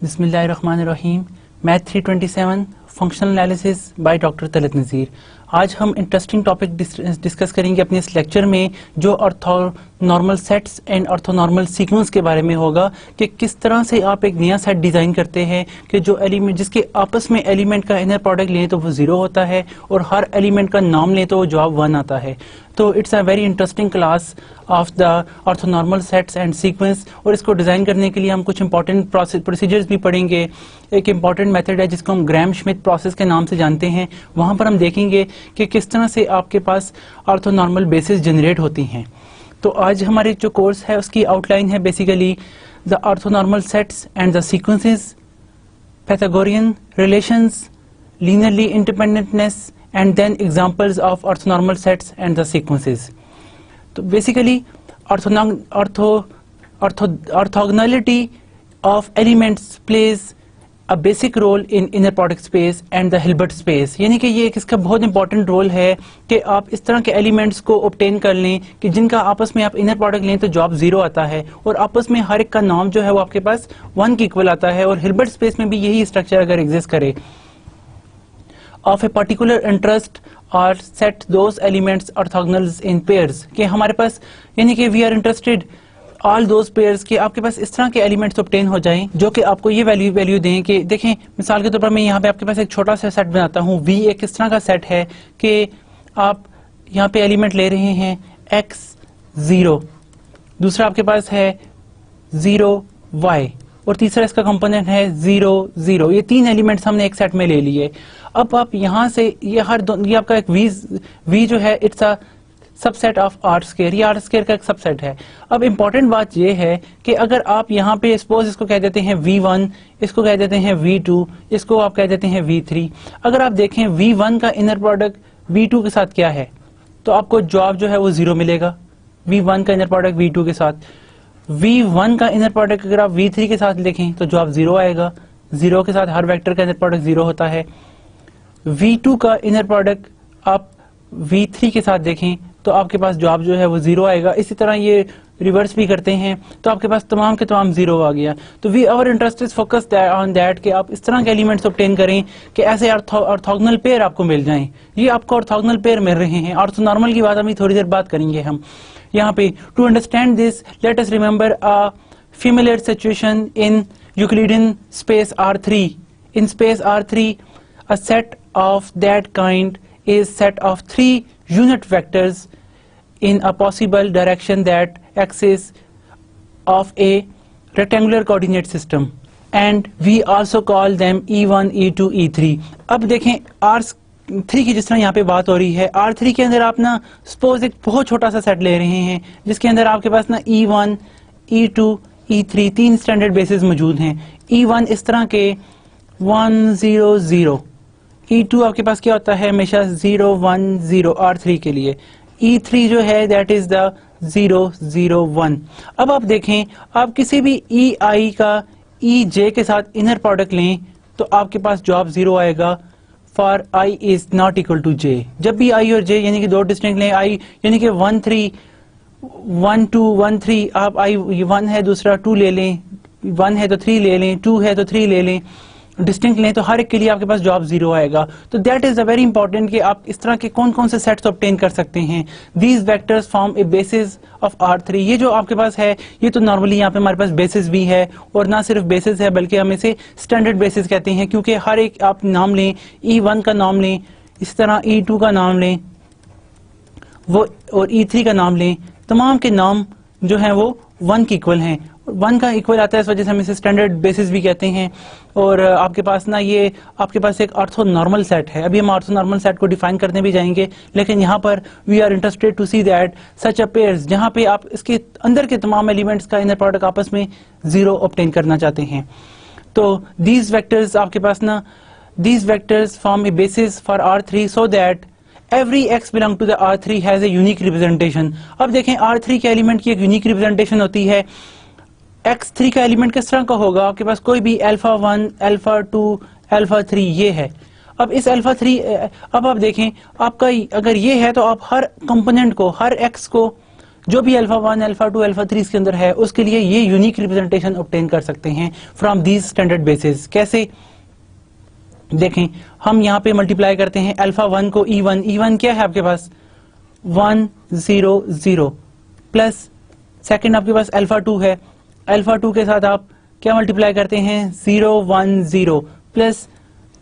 बिस्मिल्लाहिर्रहमानिर्रहीम। Math 327 functional analysis by doctor Talat Nazir. आज हम इंटरेस्टिंग टॉपिक डिस्कस करेंगे अपने इस लेक्चर में, जो orthonormal sets and orthonormal sequence के बारे में होगा कि किस तरह से आप एक नया सेट डिज़ाइन करते हैं कि जो एलिमेंट जिसके आपस में एलिमेंट का इनर प्रोडक्ट लें तो वो 0 होता है और हर एलिमेंट का नाम लें तो वो जवाब 1 आता है। तो it's a very interesting class of the orthonormal sets and sequence, और इसको डिज़ाइन करने के लिए हम कुछ इंपॉर्टेंट प्रोसीजर्स भी पढ़ेंगे। एक इंपॉर्टेंट मेथड है जिसको हम ग्राम श्मिट प्रोसेस के नाम से जानते हैं। वहाँ पर हम देखेंगे कि किस तरह से आपके पास ऑर्थोनॉर्मल बेसिस जनरेट होती हैं। तो आज हमारे जो कोर्स है उसकी आउटलाइन है basically the orthonormal sets and the sequences, Pythagorean relations, linearly independentness, and then examples of orthonormal sets and the sequences. तो basically orthogonality of elements plays a basic role in inner product space and the Hilbert space। यानी कि ये एक इसका बहुत important role है कि आप इस तरह के एलिमेंट्स को ऑब्टेन कर लें कि जिनका आपस में आप इनर प्रोडक्ट लें तो जवाब 0 आता है और आपस में हर एक का नाम जो है वो आपके पास 1 के इक्वल आता है। और हिल्बर्ट स्पेस में भी यही स्ट्रक्चर अगर एग्जिस्ट करे of a particular interest or set those elements orthogonals in pairs, कि हमारे पास यानी कि we are interested all those pairs कि आपके पास इस तरह के एलिमेंट्स ऑब्टेन हो जाएं जो कि आपको ये वैल्यू दें कि देखें, मिसाल के तौर पर मैं यहाँ पे आपके पास एक छोटा सा सेट बनाता हूँ। V एक इस तरह का सेट है कि आप यहाँ पे एलिमेंट ले रहे हैं x 0, दूसरा आपके पास है 0 y और तीसरा इसका कंपोनेंट है 0 0। ये 3 एलिमेंट्स हमने एक सेट में ले लिए। अब आप यहाँ से ये आपका एक v जो है it's a subset of R square, ये आर स्क्वायर का एक सबसेट है। अब इम्पॉर्टेंट बात ये है कि अगर आप यहाँ पे सपोज इसको कह देते हैं v1, इसको कह देते हैं v2, इसको आप कह देते हैं v3। अगर आप देखें v1 का इनर प्रोडक्ट v2 के साथ क्या है तो आपको जवाब जो है वो 0 मिलेगा। v1 का इनर प्रोडक्ट v2 के साथ, v1 का इनर प्रोडक्ट अगर आप v3 के साथ लिखें तो जवाब 0 आएगा। 0 के साथ हर वेक्टर का इनर प्रोडक्ट 0 होता है। v2 का इनर प्रोडक्ट आप v3 के साथ देखें तो आपके पास जवाब जो है वो 0 आएगा। इसी तरह ये रिवर्स भी करते हैं तो आपके पास तमाम के तमाम 0 आ गया। तो we our interest is focus on that कि आप इस तरह के एलिमेंट्स ऑब्टेन करें कि ऐसे ऑर्थोगोनल पेयर आपको मिल जाएं। ये आपको ऑर्थोगोनल पेयर मिल रहे हैं। ऑर्थोनॉर्मल की बात अभी थोड़ी देर बात करेंगे हम यहाँ पे। To understand this let us remember a familiar situation in Euclidean space R3. In space R3, a set of that kind is set of 3 unit vectors in a possible direction that axis of a rectangular coordinate system, and we also call them E1, E2, E3. अब देखें R3 की जिस तरह यहाँ पे बात हो रही है, R3 के अंदर आप ना सपोज एक बहुत छोटा सा सेट ले रहे हैं जिसके अंदर आपके पास ना E1, E2, E3 3 standard basis मौजूद हैं। E1 इस तरह के 1 0 0, E2 आपके पास क्या होता है हमेशा 0 1 0 R3 के लिए, E3 जो है दैट इज द 0 0 1। अब आप देखें आप किसी भी EI का EJ के साथ इनर प्रोडक्ट लें तो आपके पास जवाब 0 आएगा for I is not equal to J। जब भी I और J यानी कि 2 डिस्टिंक्ट लें, I यानी कि 1 3 1 2 1 3, आप I 1 है दूसरा 2 ले लें, 1 है तो 3 ले लें, 2 है तो 3 ले लें, डिस्टिंक्ट लें तो हर एक के लिए आपके पास जवाब 0 आएगा। तो that is a very important कि आप इस तरह के कौन कौन से सेट्स ऑब्टेन कर सकते हैं। These vectors form A basis of R3। ये जो आपके पास है ये तो नॉर्मली यहाँ पे हमारे पास बेसिस भी है, और ना सिर्फ बेसिस है बल्कि हम इसे स्टैंडर्ड बेसिस कहते हैं, क्योंकि हर एक आप नाम लें, E1 का नाम लें, इस तरह E2 का नाम लें वो, और E3 का नाम लें, तमाम के नाम जो हैं वो 1 के इक्वल हैं। 1 का इक्वल आता है इस वजह से हम इसे स्टैंडर्ड बेसिस भी कहते हैं। और आपके पास ना ये आपके पास एक ऑर्थोनॉर्मल सेट है। अभी हम ऑर्थोनॉर्मल सेट को डिफाइन करने भी जाएंगे, लेकिन यहाँ पर we are interested to see that such a pairs जहाँ पे आप इसके अंदर के तमाम एलिमेंट्स का इनर प्रोडक्ट आपस में 0 ऑब्टेन करना चाहते हैं। तो दीज वेक्टर्स आपके पास ना these vectors form A basis for R3 so that every x belong to the R3 has a unique representation। अब देखें R3 के एलिमेंट की एक यूनिक रिप्रेजेंटेशन होती है। X3 का एलिमेंट किस तरह का होगा, आपके पास कोई भी अल्फा 1 अल्फा 2 अल्फा 3 ये है। अब इस अल्फा 3 अब आप देखें आपका अगर ये है तो आप हर कंपोनेंट को, हर x को जो भी अल्फा 1, अल्फा 2, अल्फा 3 इसके अंदर है उसके लिए ये यूनिक रिप्रेजेंटेशन ऑब्टेन कर सकते हैं फ्रॉम दीज स्टैंडर्ड बेसिस। कैसे देखें, हम यहाँ पे मल्टीप्लाई करते हैं अल्फा 1 को E1, E1 क्या है आपके पास 1 0 0 प्लस सेकंड आपके पास अल्फा 2 है, अल्फा 2 के साथ आप क्या मल्टीप्लाई करते हैं 0 1 0 प्लस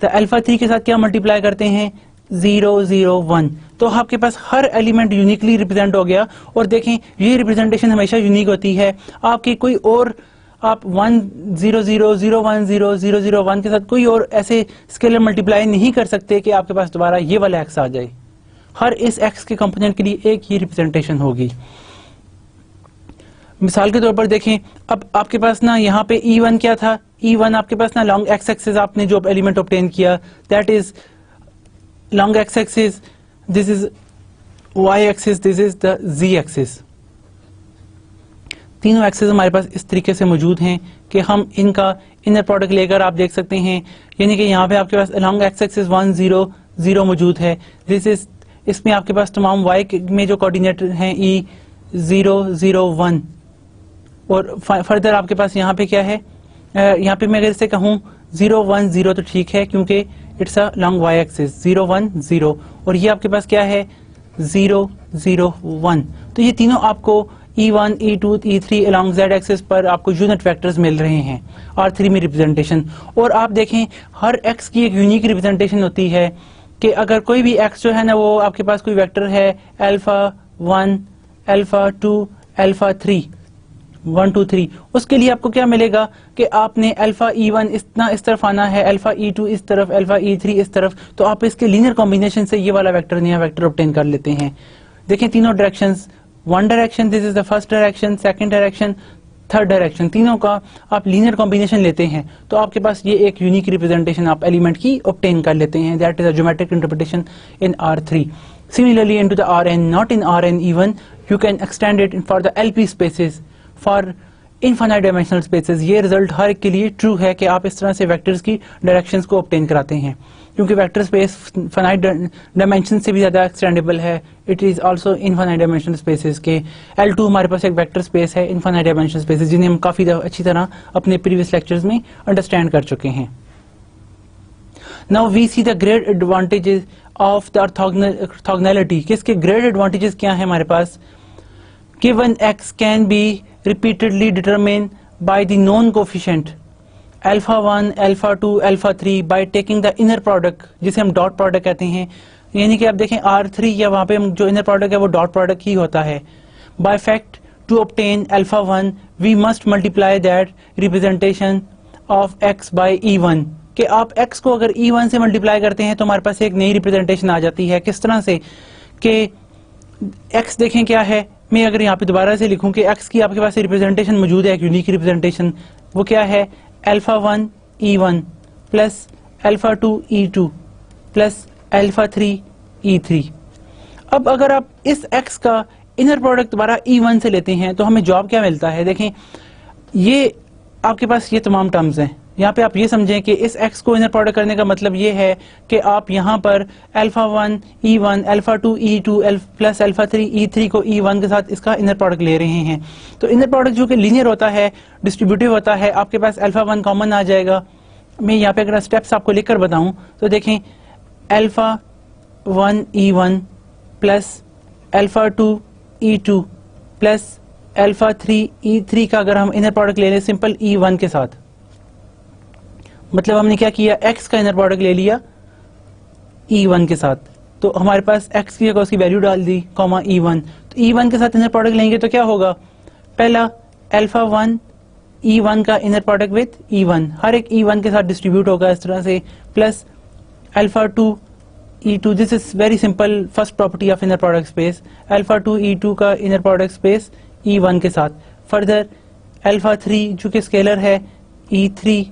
अल्फा 3 के साथ क्या मल्टीप्लाई करते हैं 0 0 1। तो आपके पास हर एलिमेंट यूनिकली रिप्रेजेंट हो गया। और देखें ये रिप्रेजेंटेशन हमेशा यूनिक होती है, आपकी कोई और आप 1 0 0 0 1 0 0 0 1 के साथ कोई और ऐसे स्केलर मल्टीप्लाई नहीं कर सकते कि आपके पास दोबारा ये वाला एक्स आ जाए। हर इस एक्स के कंपोनेंट के लिए एक ही रिप्रेजेंटेशन होगी। मिसाल के तौर पर देखें, अब आपके पास ना यहाँ पे E1 क्या था, E1 आपके पास ना लॉन्ग एक्स एक्सिस आपने जो एलिमेंट ऑब्टेन किया that is long x axis, this is Y axis, this is the Z axis. तीनों एक्सिस हमारे पास इस तरीके से मौजूद हैं कि हम इनका इनर प्रोडक्ट लेकर आप देख सकते हैं, यानी कि यहाँ पे आपके पास लॉन्ग एक्स एक्सिस 1 0 0 मौजूद है, दिस इज इसमें आपके पास तमाम Y में जो कोऑर्डिनेट हैं E 0 0 1 और फर्दर आपके पास यहाँ पे क्या है, यहाँ पे मैं अगर इसे कहूँ 0 1 0 तो ठीक है क्योंकि it's a long Y axis 0 1 0 और ये आपके पास क्या है 0 0 1। तो ये तीनों आपको E1 E2 E3 along Z axis पर आपको यूनिट वेक्टर्स मिल रहे हैं R3 में रिप्रेजेंटेशन। और आप देखें हर x की एक यूनिक रिप्रेजेंटेशन होती है कि अगर कोई भी x जो है ना वो आपके पास कोई वेक्टर है अल्फा 1 अल्फा 2 अल्फा 3 1 2 3, उसके लिए आपको क्या मिलेगा कि आपने अल्फा E1 इस तरफ आना है, अल्फा E2 इस तरफ, अल्फा E3 इस तरफ, तो आप इसके लीनियर कॉम्बिनेशन से ये वाला वेक्टर नया वेक्टर ऑब्टेन कर लेते हैं। देखें तीनों directions, one direction this is the first direction, second direction, third direction, तीनों का आप लीनियर कॉम्बिनेशन लेते हैं तो आपके पास ये एक यूनिक रिप्रेजेंटेशन आप एलिमेंट की ऑब्टेन कर लेते हैं, that is a geometric interpretation in R3। Similarly into the Rn, not in Rn even, you can extend it for the LP spaces, for infinite dimensional spaces। ये result हर एक के लिए true है कि आप इस तरह से वेक्टर्स की डायरेक्शंस को ऑब्टेन कराते हैं क्योंकि वेक्टर स्पेस फाइनाइट डायमेंशन से भी ज़्यादा एक्सटेंडेबल है। It is also infinite dimensional spaces के L2 हमारे पास एक वेक्टर स्पेस है, इनफाइनाइट डायमेंशनल स्पेसेस जिन्हें हम काफ़ी अच्छी तरह अपने प्रीवियस लेक्चर्स में अंडरस्टैंड कर चुके हैं। Now we see the great advantages of the orthogonality. किसके ग्रेट एडवांटेजेस क्या है हमारे पास? Given x can be repeatedly determined by the known coefficient alpha 1 alpha 2 alpha 3 by taking the inner product जिसे हम डॉट प्रोडक्ट कहते हैं। यानी कि आप देखें R3 या वहाँ पे जो इनर प्रोडक्ट है वो डॉट प्रोडक्ट ही होता है। by fact to obtain alpha 1 we must multiply that representation of x by E1 कि आप x को अगर E1 से मल्टीप्लाई करते हैं तो हमारे पास एक नई रिप्रेजेंटेशन आ जाती है। किस तरह से कि x देखें क्या है, मैं अगर यहाँ पे दोबारा से लिखूं कि x की आपके पास रिप्रेजेंटेशन मौजूद है, एक यूनिक रिप्रेजेंटेशन, वो क्या है alpha 1 E1 plus alpha 2 E2 plus alpha 3 E3। अब अगर आप इस x का इनर प्रोडक्ट दोबारा E1 से लेते हैं तो हमें जवाब क्या मिलता है? देखें ये आपके पास ये तमाम टर्म्स हैं। यहाँ पे आप ये समझें कि इस x को इनर प्रोडक्ट करने का मतलब ये है कि आप यहाँ पर alpha 1 E1 alpha 2 E2 plus alpha 3 E3 को E1 के साथ इसका इनर प्रोडक्ट ले रहे हैं। तो इनर प्रोडक्ट जो कि लीनियर होता है, डिस्ट्रीब्यूटिव होता है, आपके पास अल्फा 1 कॉमन आ जाएगा। मैं यहाँ पे अगर स्टेप्स आपको लिखकर बताऊँ तो देखें alpha 1 E1 plus alpha 2 E2 plus alpha 3 E3 का अगर हम इनर प्रोडक्ट ले लें सिंपल E1 के साथ, मतलब हमने क्या किया x का इनर प्रोडक्ट ले लिया E1 के साथ, तो हमारे पास x की जगह उसकी वैल्यू डाल दी कॉमा E1, तो E1 के साथ इनर प्रोडक्ट लेंगे तो क्या होगा? पहला अल्फा 1 E1 का इनर प्रोडक्ट विद E1, हर एक E1 के साथ डिस्ट्रीब्यूट होगा इस तरह से, plus alpha 2 E2, this is very simple first property of inner product space, alpha 2 E2 का इनर प्रोडक्ट स्पेस E1 के साथ, फर्दर अल्फा 3 जो कि स्केलर है E3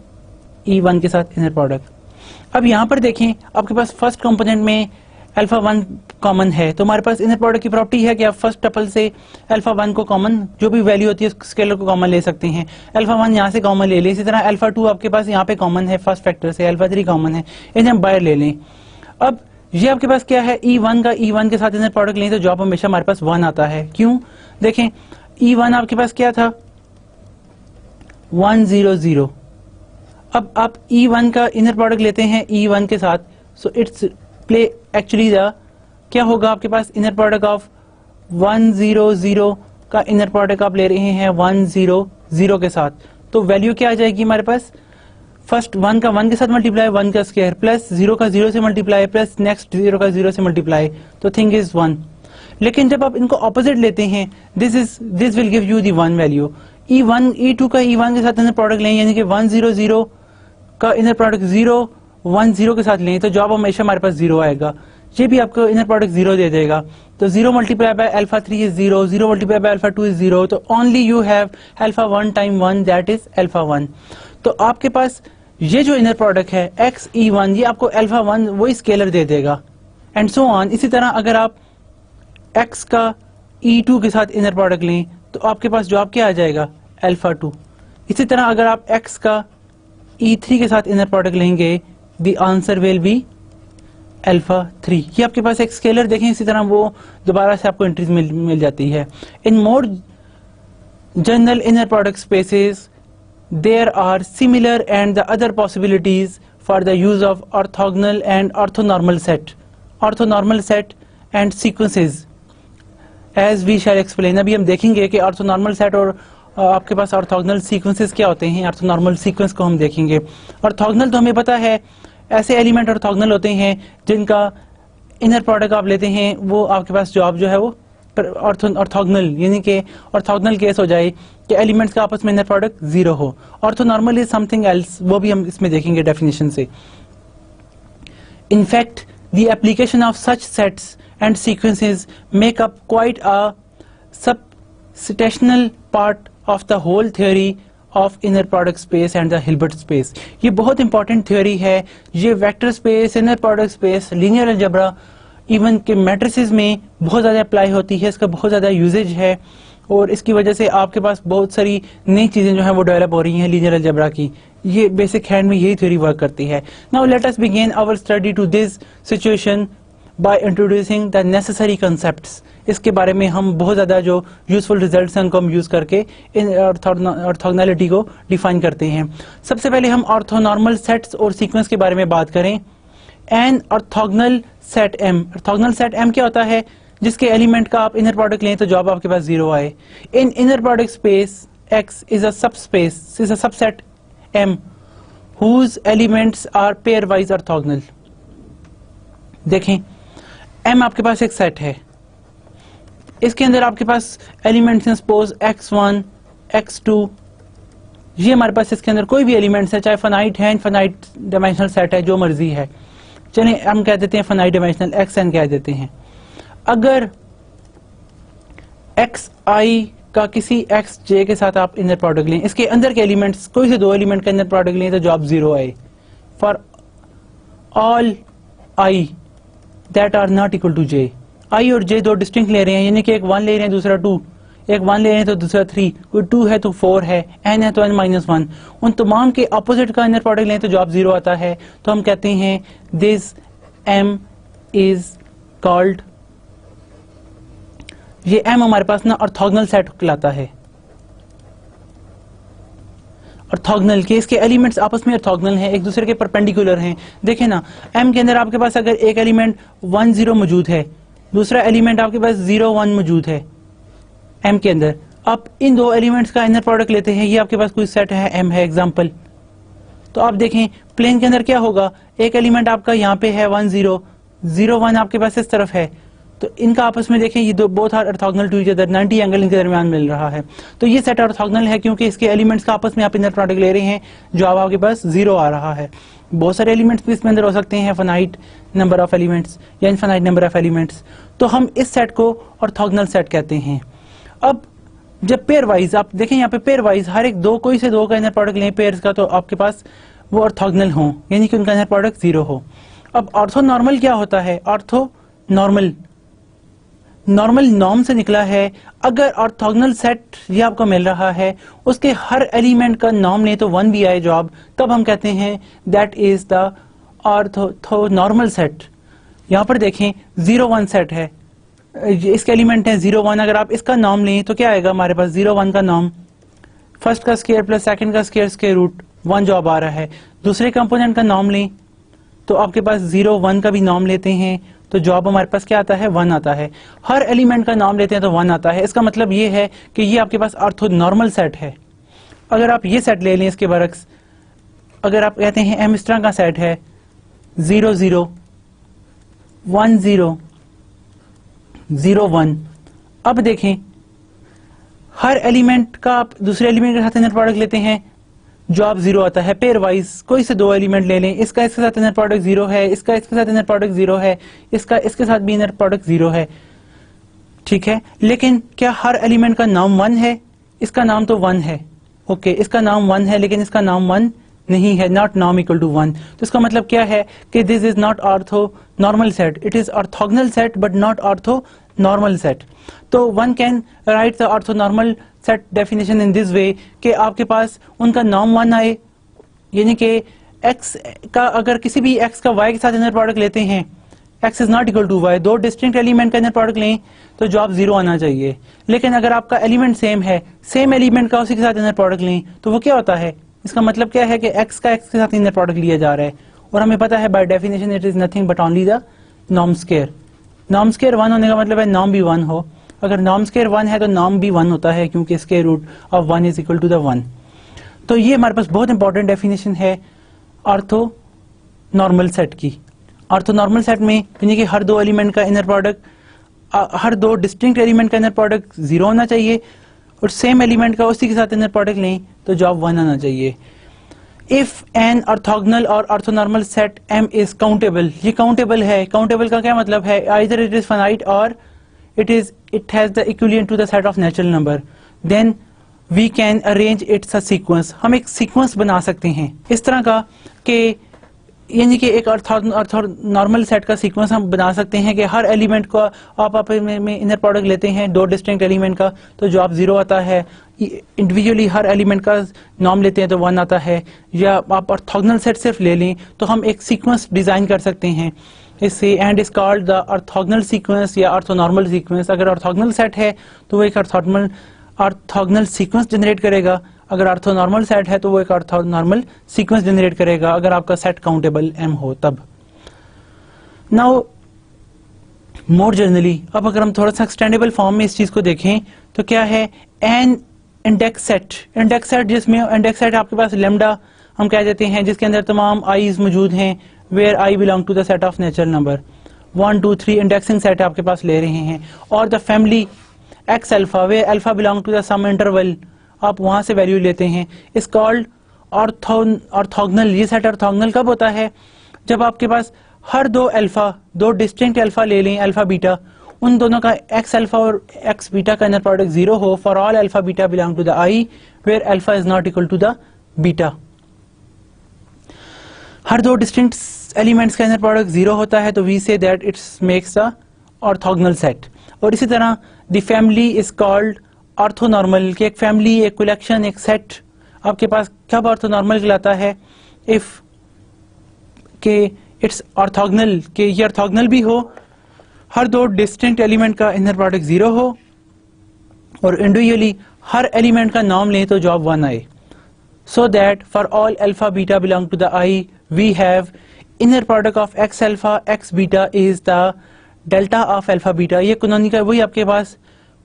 E1 के साथ इनर प्रोडक्ट। अब यहाँ पर देखें आपके पास फर्स्ट कंपोनेंट में अल्फा 1 कॉमन है तो हमारे पास इनर प्रोडक्ट की प्रॉपर्टी है कि आप फर्स्ट टपल से अल्फा 1 को कॉमन, जो भी वैल्यू होती है स्केलर को कॉमन ले सकते हैं। अल्फा 1 यहाँ से कॉमन ले लें, इसी तरह अल्फा 2 आपके पास यहाँ पे कॉमन है फर्स्ट फैक्टर से, अल्फा 3 कॉमन है, इन्हें हम बाहर ले लें। अब ये आपके पास क्या है, E1 का E1 के साथ इनर प्रोडक्ट लें तो जवाब हमेशा हमारे पास 1 आता है। क्यों? देखें E1 आपके पास क्या था, 1 0 0। अब आप E1 का इनर प्रोडक्ट लेते हैं E1 के साथ, so it's play actually the क्या होगा आपके पास इनर प्रोडक्ट ऑफ 1 0 0 का इनर प्रोडक्ट आप ले रहे हैं 1 0 0 के साथ, तो वैल्यू क्या आ जाएगी हमारे पास, फर्स्ट 1 का 1 के साथ मल्टीप्लाई 1 का स्क्वायर प्लस 0 का 0 से मल्टीप्लाई प्लस नेक्स्ट 0 का 0 से मल्टीप्लाई, तो थिंग इज 1। लेकिन जब आप इनको ऑपोजिट लेते हैं, this will give you the 1 value. E1 E2 का E1 के साथ इनर प्रोडक्ट लें, यानी कि 1 0 0 का इनर प्रोडक्ट 0 1 0 के साथ लें तो जवाब हमेशा हमारे पास 0 आएगा। ये भी आपको इनर प्रोडक्ट 0 दे देगा, तो 0 multiply by alpha 3 is 0, 0 multiply by alpha 2 is 0, तो only you have alpha 1 time 1 that is alpha 1। तो आपके पास ये जो इनर प्रोडक्ट है x E1 ये आपको अल्फा 1 वही स्केलर दे देगा एंड सो ऑन। इसी तरह अगर आप x का E2 के साथ इनर प्रोडक्ट लें तो आपके पास जवाब क्या आ जाएगा, अल्फा 2। इसी तरह अगर आप x का E3 के साथ इनर प्रोडक्ट लेंगे the answer will be alpha 3। ये आपके पास एक स्केलर देखें, इसी तरह वो दोबारा से आपको एंट्रीज मिल जाती है। In more general inner product spaces there are similar and the other possibilities for the use of orthogonal and orthonormal set and sequences as we shall explain। अभी हम देखेंगे कि orthonormal set और आपके पास orthogonal sequences क्या होते हैं। orthonormal sequence को हम देखेंगे। orthogonal तो हमें पता है ऐसे एलिमेंट orthogonal होते हैं जिनका इनर प्रोडक्ट आप लेते हैं वो आपके पास जवाब जो है वो ऑर्थोगोनल, यानी कि ऑर्थोगोनल केस हो जाए कि एलिमेंट्स का आपस में इनर प्रोडक्ट 0 हो। ऑर्थोनॉर्मल इज समथिंग एल्स, वो भी हम इसमें देखेंगे डेफिनेशन से। In fact the application of such sets and sequences make up quite a substantial part of the whole theory of inner product space and the Hilbert space. ये बहुत important theory है। ये vector space, inner product space, linear algebra, even के matrices में बहुत ज़्यादा apply होती है, इसका बहुत ज़्यादा यूजेज है और इसकी वजह से आपके पास बहुत सारी नई चीज़ें जो हैं वो डेवलप हो रही हैं लीनियर अलजेब्रा की। ये बेसिक हैंड में यही थ्योरी वर्क करती है। Now let us begin our study to this situation by introducing the necessary concepts. इसके बारे में हम बहुत ज़्यादा जो यूजफुल रिजल्ट्स हैं उनको हम यूज़ करके इन ऑर्थोगोनैलिटी को डिफाइन करते हैं। सबसे पहले हम ऑर्थोनॉर्मल सेट्स और सीक्वेंस के बारे में बात करें। An orthogonal set M, orthogonal set M क्या होता है, जिसके एलिमेंट का आप इनर प्रोडक्ट लें तो जवाब आपके पास 0 आए। इन inner product space X is a subspace, is a subset M whose elements are pairwise orthogonal। देखें M आपके पास एक सेट है, इसके अंदर आपके पास एलिमेंट्स हैं सपोज x1 x2, ये हमारे पास इसके अंदर कोई भी एलिमेंट्स है, चाहे फाइनाइट है, इनफाइनाइट डायमेंशनल सेट है, जो मर्जी है। चलिए हम कह देते हैं फाइनाइट डायमेंशनल xn कह देते हैं। अगर xi का किसी xj के साथ आप इनर प्रोडक्ट लें, इसके अंदर के एलिमेंट्स कोई से दो एलिमेंट का इनर प्रोडक्ट लें तो जवाब 0 आए। For all i that are not equal to j, i और j दो डिस्टिंक्ट ले रहे हैं, यानी कि एक 1 ले रहे हैं दूसरा 2, एक 1 ले रहे हैं तो दूसरा 3, कोई 2 है तो 4 है, n है तो n-1, उन तमाम के अपोजिट का इनर प्रोडक्ट लें तो जवाब 0 आता है। तो हम कहते हैं दिस m इज कॉल्ड, ये m हमारे पास ना ऑर्थोगोनल सेट कहलाता है। ऑर्थोगोनल के इसके एलिमेंट्स आपस में ऑर्थोगोनल हैं, एक दूसरे के परपेंडिकुलर हैं। देखें ना m के अंदर आपके पास अगर एक एलिमेंट 1 0 मौजूद है, दूसरा एलिमेंट आपके पास 0 1 मौजूद है m के अंदर, आप इन दो एलिमेंट्स का इनर प्रोडक्ट लेते हैं, ये आपके पास कोई सेट है m है एग्जांपल, तो आप देखें प्लेन के अंदर क्या होगा, एक एलिमेंट आपका यहाँ पे है 1 0 0 1 आपके पास इस तरफ है, तो इनका आपस में देखें ये दो both are orthogonal to each other, 90 angle इनके दरमियान मिल रहा है। तो ये सेट ऑर्थोगोनल है क्योंकि इसके एलिमेंट्स का आपस में आप इनर प्रोडक्ट ले रहे हैं, जो आपके पास 0 आ रहा है। बहुत सारे एलिमेंट्स भी इसमें अंदर हो सकते हैं, फाइनाइट नंबर ऑफ एलिमेंट्स या इनफाइनाइट नंबर ऑफ एलिमेंट्स, तो हम इस सेट को ऑर्थोगोनल सेट कहते हैं। अब जब पेयर वाइज आप देखें, यहाँ पे पेयर वाइज हर एक दो कोई से दो का इनर प्रोडक्ट लें पेयर्स का, तो आपके पास वो ऑर्थोगोनल हो, यानी कि उनका इनर प्रोडक्ट 0 हो। अब ऑर्थोनॉर्मल क्या होता है, ऑर्थोनॉर्मल नॉर्मल नॉर्म से निकला है। अगर ऑर्थोगोनल सेट ये आपको मिल रहा है, उसके हर एलिमेंट का नॉर्म ले तो 1 भी आए जवाब, तब हम कहते हैं that is the orthonormal set. यहाँ पर देखें 0 1 सेट है, इसके एलिमेंट है 0 1। अगर आप इसका नाम लें तो क्या आएगा हमारे पास 0 1 का नाम, फर्स्ट का स्क्वायर प्लस सेकंड का स्क्वायर रूट 1 जवाब आ रहा है। दूसरे कंपोनेंट का नाम लें तो आपके पास 0 1 का भी नाम लेते हैं तो जवाब हमारे पास क्या आता है 1 आता है। हर एलिमेंट का नाम लेते हैं तो 1 आता है। इसका मतलब ये है कि ये आपके पास ऑर्थोनॉर्मल सेट है। अगर आप ये सेट ले लें इसके बरक्स, अगर आप कहते हैं एम इस तरह का सेट है 0 0 1 0 0 1, अब देखें हर एलिमेंट का आप दूसरे एलिमेंट के साथ इनर प्रोडक्ट लेते हैं, जवाब 0 आता है। पेयर वाइज कोई से दो एलिमेंट ले लें, इसका इसके साथ इनर प्रोडक्ट 0 है, इसका इसके साथ इनर प्रोडक्ट 0 है, इसका इसके साथ भी इनर प्रोडक्ट 0 है, ठीक है। लेकिन क्या हर एलिमेंट का नाम 1 है? इसका नाम तो 1 है, ओके, इसका नाम 1 है लेकिन इसका नाम 1 नहीं है, नॉट नाम इक्वल टू 1। तो इसका मतलब क्या है कि this is not orthonormal set, it is orthogonal set but not orthonormal set. तो one can write the orthonormal set definition in this way कि आपके पास उनका नाम 1 आए, यानी कि x का अगर किसी भी x का y के साथ इनर प्रोडक्ट लेते हैं, x is not equal to y, दो डिस्टिंक्ट एलिमेंट का इनर प्रोडक्ट लें तो जवाब 0 आना चाहिए। लेकिन अगर आपका एलिमेंट सेम है, सेम एलिमेंट का उसी के साथ इनर प्रोडक्ट लें तो वो क्या होता है? इसका मतलब क्या है कि x का x के साथ इनर प्रोडक्ट लिया जा रहा है, और हमें पता है by definition it is nothing but only the norm square. Norm square 1 होने का मतलब है नॉर्म भी 1 हो। अगर नॉर्म स्क्वायर 1 है तो नॉर्म भी 1 होता है, क्योंकि square root of 1 is equal to the 1। तो ये हमारे पास बहुत इंपॉर्टेंट डेफिनेशन है ऑर्थो नॉर्मल सेट की। ऑर्थो नॉर्मल सेट में यानी कि हर दो एलिमेंट का इनर प्रोडक्ट, हर दो डिस्टिंक्ट एलिमेंट का इनर प्रोडक्ट 0 होना चाहिए, और सेम एलिमेंट का उसी के साथ इनर प्रोडक्ट लें तो जवाब 1 आना चाहिए। इफ एन ऑर्थोगोनल और orthonormal set M is countable, ये काउंटेबल है। काउंटेबल का क्या मतलब है? आइदर इट इज फाइनाइट और it has the equivalent to the set of natural number, then we can arrange its a sequence। हम एक सीक्वेंस बना सकते हैं इस तरह का कि यानी कि एक ऑर्थोनॉर्मल सेट का सीक्वेंस हम बना सकते हैं कि हर एलिमेंट को आप में इनर प्रोडक्ट लेते हैं दो डिस्टिंक्ट एलिमेंट का तो जवाब 0 आता है। इंडिविजुअली हर एलिमेंट का नाम लेते हैं तो 1 आता है। या आप ऑर्थोगोनल सेट सिर्फ ले लें तो हम एक सीक्वेंस डिजाइन कर सकते हैं इससे, and is called the orthogonal sequence या ऑर्थोनॉर्मल सीक्वेंस। अगर ऑर्थोगोनल सेट है तो वो एक ऑर्थोगोनल सीक्वेंस जनरेट करेगा, अगर ऑर्थोनॉर्मल सेट है तो वो एक ऑर्थोनॉर्मल सीक्वेंस जनरेट करेगा, अगर आपका सेट काउंटेबल M हो तब। नाउ मोर जनरली, अब अगर हम थोड़ा सा एक्सटेंडेबल फॉर्म में इस चीज को देखें तो क्या है? एन इंडेक्स सेट जिसमें इंडेक्स सेट आपके पास लेमडा हम कह देते हैं, जिसके अंदर तमाम आईज मौजूद हैं, where I belong to the set of natural number 1 2 3 indexing set आपके पास ले रहे हैं, और the family X alpha where alpha belong to the some interval, आप वहां से वैल्यू लेते हैं, इस कॉल्ड ऑर्थोगोनल। ये सेट ऑर्थोगोनल कब होता है? जब आपके पास हर दो अल्फा, दो डिस्टिंक्ट अल्फा ले लें, अल्फा बीटा, उन दोनों का एक्स अल्फा और एक्स बीटा का इनर प्रोडक्ट 0 हो, for all alpha beta belong to the I where alpha is not equal to the beta. हर दो डिस्टिंक्ट एलिमेंट्स का इनर प्रोडक्ट 0 होता है तो we say that it's makes the orthogonal set. और इसी तरह the family is called orthonormal, कि एक फैमिली, एक कलेक्शन, एक सेट आपके पास कब ऑर्थोनॉर्मल कहलाता है? इफ के इट्स ऑर्थोगोनल, के ये ऑर्थोगोनल भी हो, हर दो डिस्टिंक्ट एलिमेंट का इनर प्रोडक्ट 0 हो, और इंडिविजुअली हर एलिमेंट का नाम लें तो जवाब 1 आए। So that for all alpha beta belong to the I, we have inner product of x alpha x beta is the delta of alpha beta। ये canonical वही आपके पास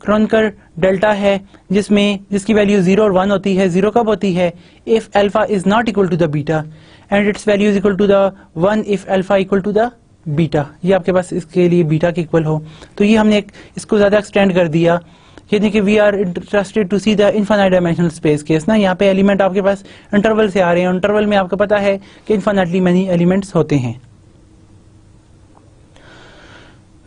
क्रोनिकल डेल्टा है जिसकी वैल्यू 0 और 1 होती है। 0 कब होती है? if alpha is not equal to the beta and its value is equal to the 1 if alpha equal to the beta। ये आपके पास इसके लिए बीटा के इक्वल हो। तो ये हमने इसको ज्यादा एक्सटेंड कर दिया, यानी कि we are interested to see the infinite dimensional space case ना। यहाँ पे एलिमेंट आपके पास इंटरवल से आ रहे हैं, इंटरवल में आपको पता है कि इनफाइनाइटली मेनी एलिमेंट्स होते हैं।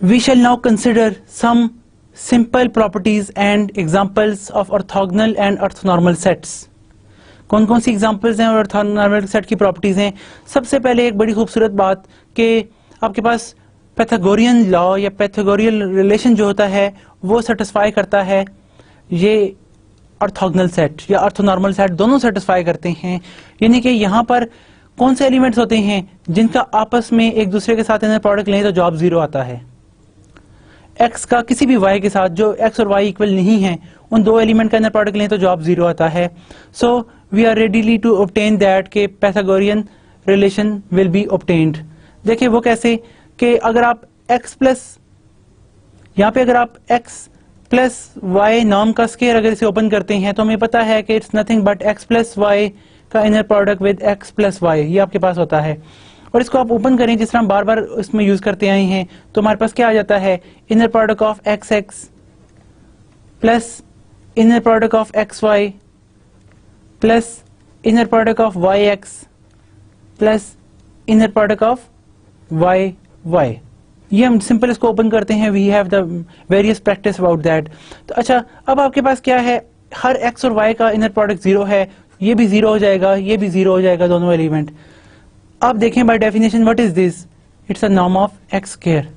We shall now consider some simple properties and examples of orthogonal and orthonormal sets. कौन कौन सी एग्जांपल्स हैं और ऑर्थोनॉर्मल सेट की प्रॉपर्टीज हैं? सबसे पहले एक बड़ी खूबसूरत बात कि आपके पास पैथागोरियन लॉ या पैथागोरियन रिलेशन जो होता है वो सेटिस्फाई करता है। ये ऑर्थोगोनल सेट या ऑर्थोनॉर्मल सेट दोनों सेटिस्फाई करते हैं, यानी कि यहाँ पर कौन से एलिमेंट्स होते हैं जिनका आपस में एक दूसरे के साथ इनर प्रोडक्ट लें तो जवाब 0 आता है? x का किसी भी y के साथ जो x और y इक्वल नहीं है, उन दो एलिमेंट का इनर प्रोडक्ट लें तो जवाब 0 आता है. So we are readily to obtain that के Pythagorean relation will be obtained. देखिए वो कैसे कि अगर आप x प्लस, यहाँ पे अगर आप x प्लस वाई नॉर्म का स्केयर अगर इसे ओपन करते हैं तो हमें पता है कि it's nothing but x plus Y का inner product with x plus Y, ये आपके पास होता है. और इसको आप ओपन करें जिस तरह हम बार बार इसमें यूज करते आए हैं, तो हमारे पास क्या आ जाता है? Inner product of x x plus inner product of x y plus inner product of y x plus inner product of y y. ये हम सिंपल इसको ओपन करते हैं. We have the various practice about that. तो अच्छा, अब आपके पास क्या है? हर x और y का इनर प्रोडक्ट 0 है. ये भी 0 हो जाएगा, ये भी 0 हो जाएगा, दोनों एलिमेंट. अब देखें by definition what is this? It's a norm of x square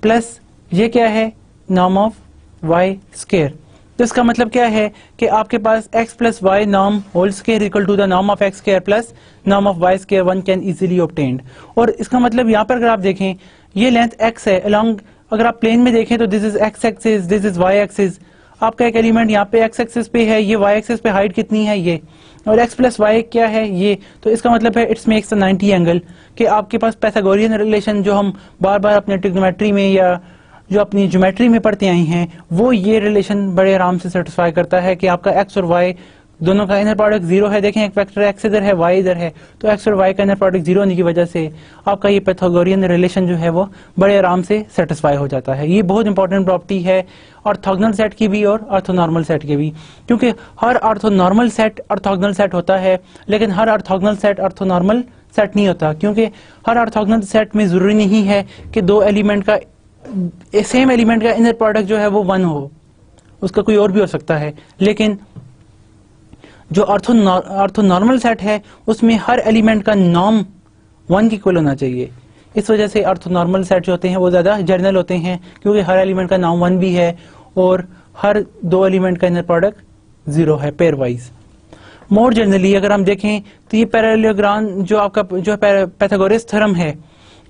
plus ये क्या है? Norm of y square. तो इसका मतलब क्या है कि आपके पास x plus y norm whole square equal to the norm of x square plus norm of y square one can easily obtained. और इसका मतलब यहाँ पर अगर आप देखें ये लेंथ x है अलोंग, अगर आप प्लेन में देखें तो this is x axis, this is y axis. आपका एक एलिमेंट यहाँ पे x एक्सिस पे है, ये y एक्सिस पे हाइट कितनी है ये, और x प्लस वाई क्या है ये. तो इसका मतलब है इट्स मेक्स अ 90 एंगल कि आपके पास पैथागोरियन रिलेशन जो हम बार बार अपने ट्रिग्नोमेट्री में या जो अपनी ज्योमेट्री में पढ़ते आए हैं, वो ये रिलेशन बड़े आराम से सेटिस्फाई करता है कि आपका x और y दोनों का इनर प्रोडक्ट 0 है. देखें एक वेक्टर x इधर है, y इधर है, तो x और y का इनर प्रोडक्ट 0 होने की वजह से आपका ये पैथागोरियन रिलेशन जो है वो बड़े आराम से सेटिस्फाई हो जाता है. ये बहुत इंपॉर्टेंट प्रॉपर्टी है ऑर्थोगोनल सेट की भी और ऑर्थोनॉर्मल सेट की भी, क्योंकि हर ऑर्थोनॉर्मल सेट ऑर्थोगोनल सेट होता है, लेकिन हर ऑर्थोगोनल सेट ऑर्थोनॉर्मल सेट नहीं होता, क्योंकि हर ऑर्थोगोनल सेट में जरूरी नहीं है कि दो एलिमेंट का सेम एलिमेंट का इनर प्रोडक्ट जो है वो 1 हो, उसका कोई और भी हो सकता है. लेकिन जो ऑर्थोनॉर्मल सेट है उसमें हर एलिमेंट का नॉर्म 1 की इक्वल होना चाहिए. इस वजह से ऑर्थोनॉर्मल सेट जो होते हैं वो ज्यादा जनरल होते हैं, क्योंकि हर एलिमेंट का नॉर्म 1 भी है और हर दो एलिमेंट का इनर प्रोडक्ट 0 है पेयर वाइज. मोर जनरली अगर हम देखें तो ये पैरेललोग्राम जो आपका जो पैथागोरस थ्योरम है,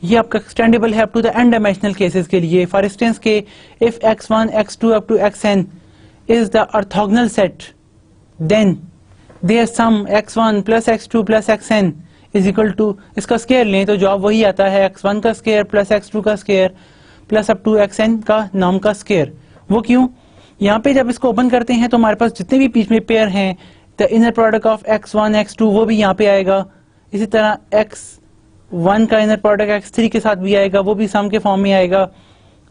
ये आपका एक्सटेंडेबल है up to the n dimensional cases के लिए. फॉर इंस्टेंस के if x1 x2 up to xn is the orthogonal set, then their sum x1 plus x2 plus xn is equal to, इसका square लें तो जवाब वही आता है x1 का स्क्वायर प्लस x2 का square plus up to xn का नॉर्म का स्क्वायर. वो क्यों? यहाँ पे जब इसको ओपन करते हैं तो हमारे पास जितने भी बीच में पेयर हैं, the inner product of x1 x2 वो भी यहाँ पे आएगा. इसी तरह x1 का इनर प्रोडक्ट x3 के साथ भी आएगा, वो भी सम के फॉर्म में आएगा.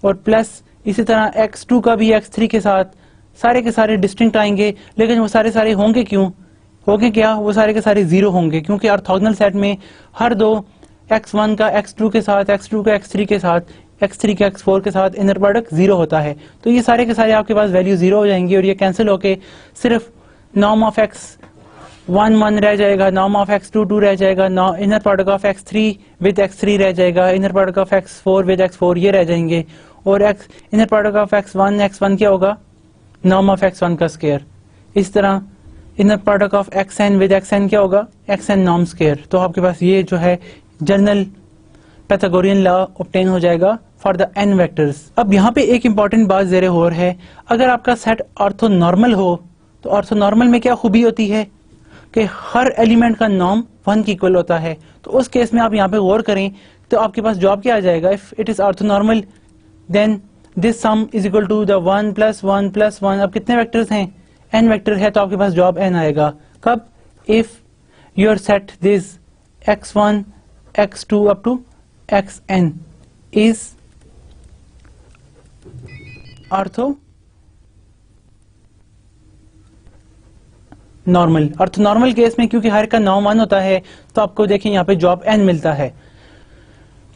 और प्लस इसी तरह x2 का भी x3 के साथ, सारे के सारे डिस्टिंक्ट आएंगे. लेकिन वो सारे सारे होंगे क्यों? होंगे क्या? वो सारे के सारे 0 होंगे, क्योंकि ऑर्थोगोनल सेट में हर दो x1 का x2 के साथ, x2 का x3 के साथ, x3 का x4 के साथ इनर प्रोडक्ट 0 होता है. तो ये सारे के सारे आपके पास वैल्यू 0 हो जाएंगी और ये कैंसिल होके सिर्फ नॉर्म ऑफ x1 1 रह जाएगा, नॉर्म ऑफ x2 2 रह जाएगा, inner product of x3 with x3 रह जाएगा, inner product of x4 with x4 ये रह जाएंगे. और इनर प्रोडक्ट ऑफ x1 क्या होगा? नॉर्म ऑफ x1 का स्क्वायर. इस तरह inner product of xn with xn क्या होगा? xn norm square. तो आपके पास ये जो है जनरल पैथागोरियन लॉ ऑब्टेन हो जाएगा फॉर द n वेक्टर्स. अब यहाँ पे एक इंपॉर्टेंट बात ज़ेरे और है, अगर आपका सेट ऑर्थोनॉर्मल हो तो ऑर्थोनॉर्मल में क्या खूबी होती है कि हर एलिमेंट का नॉर्म 1 की इक्वल होता है. तो उस केस में आप यहाँ पे गौर करें तो आपके पास जवाब क्या आ जाएगा? If it is orthonormal then this sum is equal to the 1 plus 1 plus 1. अब कितने वेक्टर्स हैं? n वेक्टर है, तो आपके पास जवाब n आएगा. कब? If your set this x1 x2 up to xn is orthonormal. Orthonormal case में क्योंकि हर का नॉर्म 1 होता है, तो आपको देखें यहाँ पे जवाब n मिलता है.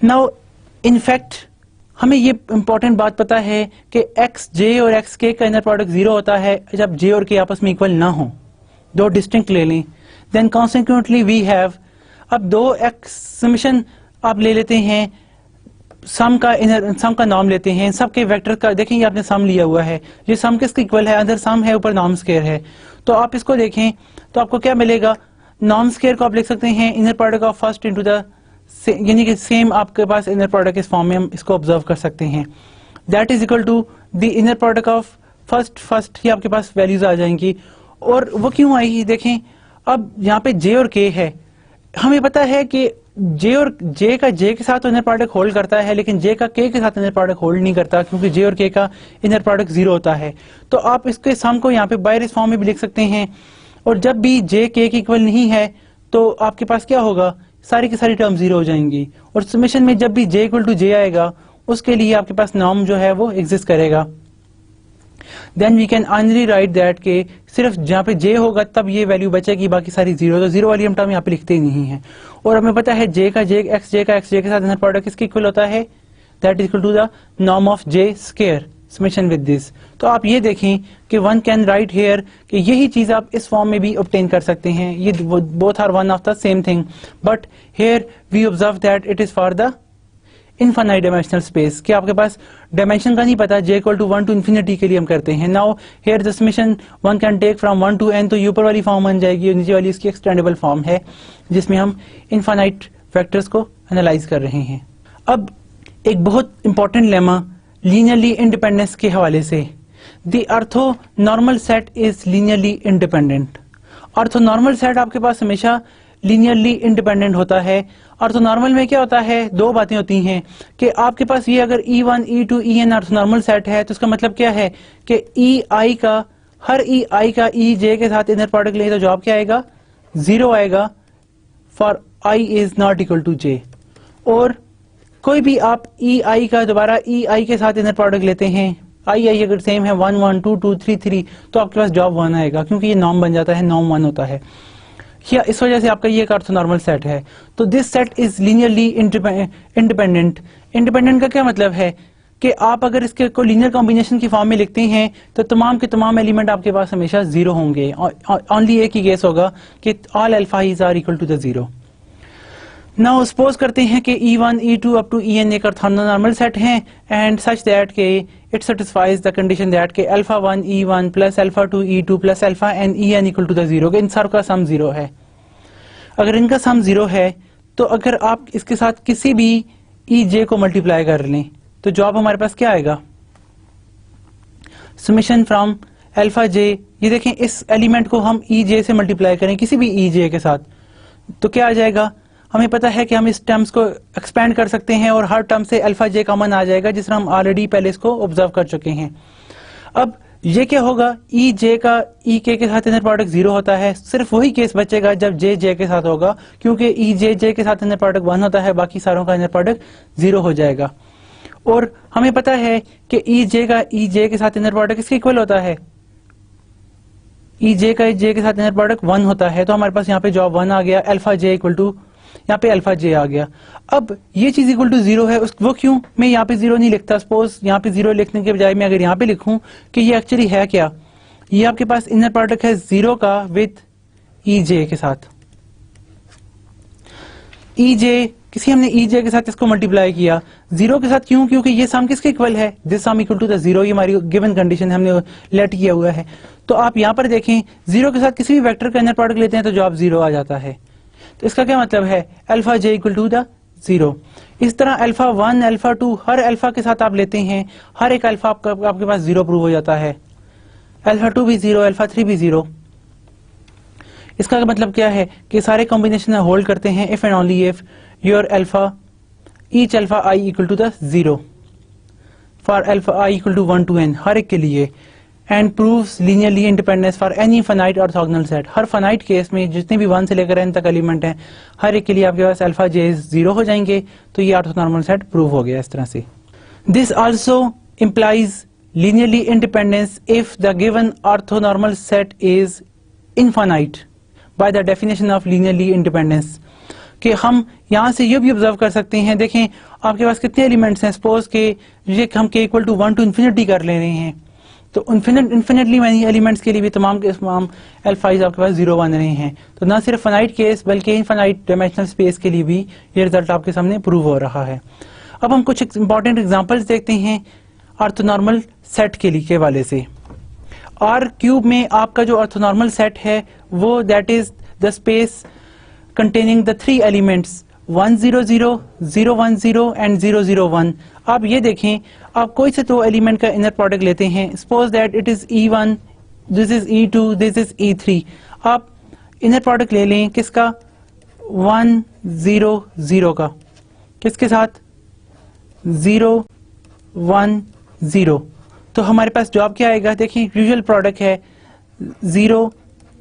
नाउ इनफैक्ट हमें ये इंपॉर्टेंट बात पता है कि xj और xk का इनर प्रोडक्ट 0 होता है जब j और k आपस में इक्वल ना हो, दो डिस्टिंक्ट ले लें. देन कॉन्सिक्वेंटली वी हैव, अब दो x समेशन आप ले लेते हैं, सम का नॉर्म लेते हैं, सब के वेक्टर का देखें, ये आपने सम लिया हुआ है, ये सम किसके इक्वल है? अंदर सम है, ऊपर नॉर्म स्क्वायर है. तो आप इसको देखें तो आपको क्या मिलेगा? नॉर्म स्क्वायर को आप लिख सकते हैं inner product of first into the, यानी कि सेम आपके पास इनर प्रोडक्ट इस फॉर्म में हम इसको ऑब्जर्व कर सकते हैं, that is equal to the inner product of first ही आपके पास वैल्यूज आ जाएंगी। और वो क्यों आएगी, देखें अब यहाँ पे जे और के है, हमें पता है कि जे और जे का जे के साथ इनर प्रोडक्ट होल्ड करता है, लेकिन जे का के साथ इनर प्रोडक्ट होल्ड नहीं करता, क्योंकि जे और के का इनर प्रोडक्ट 0 होता है। तो आप इसके सम को यहाँ पे बाहर इस फॉर्म में भी लिख सकते हैं, और जब भी जे के इक्वल नहीं है तो आपके पास क्या होगा, सारी की सारी टर्म 0 हो जाएंगी, और समेशन में जब भी जे इक्वल टू जे आएगा उसके लिए आपके पास नॉर्म जो है वो एग्जिस्ट करेगा। Then we can finally write that के सिर्फ जहाँ पे जे होगा तब ये वैल्यू बचेगी, बाकी सारी 0, तो 0 वाली हम टर्म यहाँ पे लिखते ही नहीं है। और हमें पता है जे का एक्स जे के साथ इनर प्रोडक्ट किसके इक्वल होता है, that is equal to the norm of j square summation with this. तो आप ये देखें कि वन कैन राइट हेयर कि यही चीज आप इस फॉर्म में भी ऑब्टेन कर सकते हैं, ये both are one of the same thing, but here we observe that it is for the infinite dimensional space, कि आपके पास डायमेंशन का नहीं पता, j equal to 1 to infinity के लिए हम करते हैं। Now here the summation one can take from 1 to n, तो ये ऊपर वाली फॉर्म बन जाएगी और नीचे वाली इसकी एक्सटेंडेबल फॉर्म है जिसमें हम इनफाइनाइट वेक्टर्स को एनालाइज कर रहे हैं। अब एक बहुत इंपॉर्टेंट लेमा लीनियरली इंडिपेंडेंस के हवाले से, the ortho normal set is linearly independent. Ortho normal set आपके पास हमेशा लीनियरली इंडिपेंडेंट होता है। ऑर्थोनॉर्मल में क्या होता है, दो बातें होती हैं कि आपके पास ये अगर E1, E2, En orthonormal set है तो इसका मतलब क्या है कि EI का हर EI का EJ के साथ इनर प्रोडक्ट ले तो जवाब क्या आएगा, 0 आएगा for I is not equal to J। और कोई भी आप EI का दोबारा EI के साथ इनर प्रोडक्ट लेते हैं, I अगर सेम है 1 1 2 2 3 3, तो आपके पास जवाब 1 आएगा, क्योंकि ये नॉर्म बन जाता है, नॉर्म 1 होता है, या इस वजह से आपका ये एक ऑर्थोनॉर्मल सेट है। तो this set is linearly independent. Independent का क्या मतलब है कि आप अगर इसके को लीनियर कॉम्बिनेशन की फॉर्म में लिखते हैं तो तमाम के तमाम एलिमेंट आपके पास हमेशा 0 होंगे, ओनली एक ही केस होगा कि all alpha is are equal to the 0। Now suppose करते हैं कि E1, E2 up to En एक ऑर्थोनॉर्मल सेट हैं, एंड सच दैट के it satisfies the condition that के alpha 1 E1 plus alpha 2 E2 plus alpha n En equal to the 0, इन सब का सम 0 है। अगर इनका सम 0 है तो अगर आप इसके साथ किसी भी EJ को मल्टीप्लाई कर लें तो जवाब हमारे पास क्या आएगा, समेशन फ्रॉम अल्फा j, ये देखें इस एलिमेंट को हम EJ से मल्टीप्लाई करें किसी भी EJ के साथ तो क्या आ जाएगा, हमें पता है कि हम इस टर्म्स को एक्सपेंड कर सकते हैं और हर टर्म से अल्फा j कॉमन आ जाएगा, जिस तरह हम ऑलरेडी पहले इसको ऑब्जर्व कर चुके हैं। अब ये क्या होगा, EJ का EK के साथ इनर प्रोडक्ट 0 होता है, सिर्फ वही केस बचेगा जब J के साथ होगा, क्योंकि EJ J के साथ इनर प्रोडक्ट 1 होता है, बाकी सारों का इनर प्रोडक्ट 0 हो जाएगा। और हमें पता है कि EJ का EJ के साथ इनर प्रोडक्ट किसके इक्वल होता है, EJ का EJ के साथ इनर प्रोडक्ट 1 होता है, तो हमारे पास यहाँ पे जवाब 1 आ गया, अल्फा j इक्वल टू यहाँ पे अल्फा j आ गया। अब ये चीज इक्वल टू 0 है, वो क्यों, मैं यहाँ पे 0 नहीं लिखता, सपोज यहाँ पे 0 लिखने के बजाय मैं अगर यहाँ पे लिखूं कि ये एक्चुअली है क्या, ये आपके पास इनर प्रोडक्ट है 0 का विथ EJ के साथ। EJ किसी हमने EJ के साथ इसको मल्टीप्लाई किया 0 के साथ, क्यों, क्योंकि ये सम किसके इक्वल है, this sum equal to the 0, ये हमारी गिवन कंडीशन हमने लेट किया हुआ है। तो आप यहाँ पर देखें 0 के साथ किसी भी वेक्टर का इनर प्रोडक्ट लेते हैं तो जवाब 0 आ जाता है। तो इसका क्या मतलब है, alpha j equal to the 0। इस तरह अल्फा 1 अल्फा 2 हर अल्फा के साथ आप लेते हैं, हर एक अल्फा आपके पास 0 प्रूव हो जाता है, अल्फा 2 भी 0 अल्फा 3 भी 0। इसका मतलब क्या है कि सारे कॉम्बिनेशन होल्ड करते हैं if and only if your alpha each alpha i equal to the 0 for alpha i equal to 1 to n, हर एक के लिए, and proves linearly independence for any finite orthogonal set. हर फाइनाइट केस में जितने भी 1 से लेकर n तक एलिमेंट हैं, हर एक के लिए आपके पास अल्फा j 0 हो जाएंगे, तो ये ऑर्थोनॉर्मल सेट प्रूव हो गया इस तरह से। This also implies linearly independence if the given orthonormal set is infinite bye the definition of linearly independence, कि हम यहाँ से ये भी ऑब्जर्व कर सकते हैं, देखें आपके पास कितने एलिमेंट्स हैं, सपोज के ये हम k equal to 1 to infinity कर ले रहे हैं, तो इन्फिनिटली मैनी एलिमेंट्स के लिए भी तमाम के तमाम अल्फाइज आपके पास 0 बन रहे हैं। तो ना सिर्फ फाइनाइट केस बल्कि इनफाइनाइट डायमेंशनल स्पेस के लिए भी ये रिजल्ट आपके सामने प्रूव हो रहा है। अब हम कुछ इंपॉर्टेंट एग्जांपल्स देखते हैं ऑर्थोनॉर्मल सेट के लिए के वाले से। R क्यूब में आपका जो ऑर्थोनॉर्मल सेट है वो that is the space containing the three elements 100, 010 and 001. आप ये देखें, आप कोई से दो एलिमेंट का इनर प्रोडक्ट लेते हैं, suppose that it is E1, this is E2, this is E3. आप इनर प्रोडक्ट ले लें किसका? 100 का, किसके साथ? 010. तो हमारे पास जवाब क्या आएगा? देखिए यूजुअल प्रोडक्ट है 0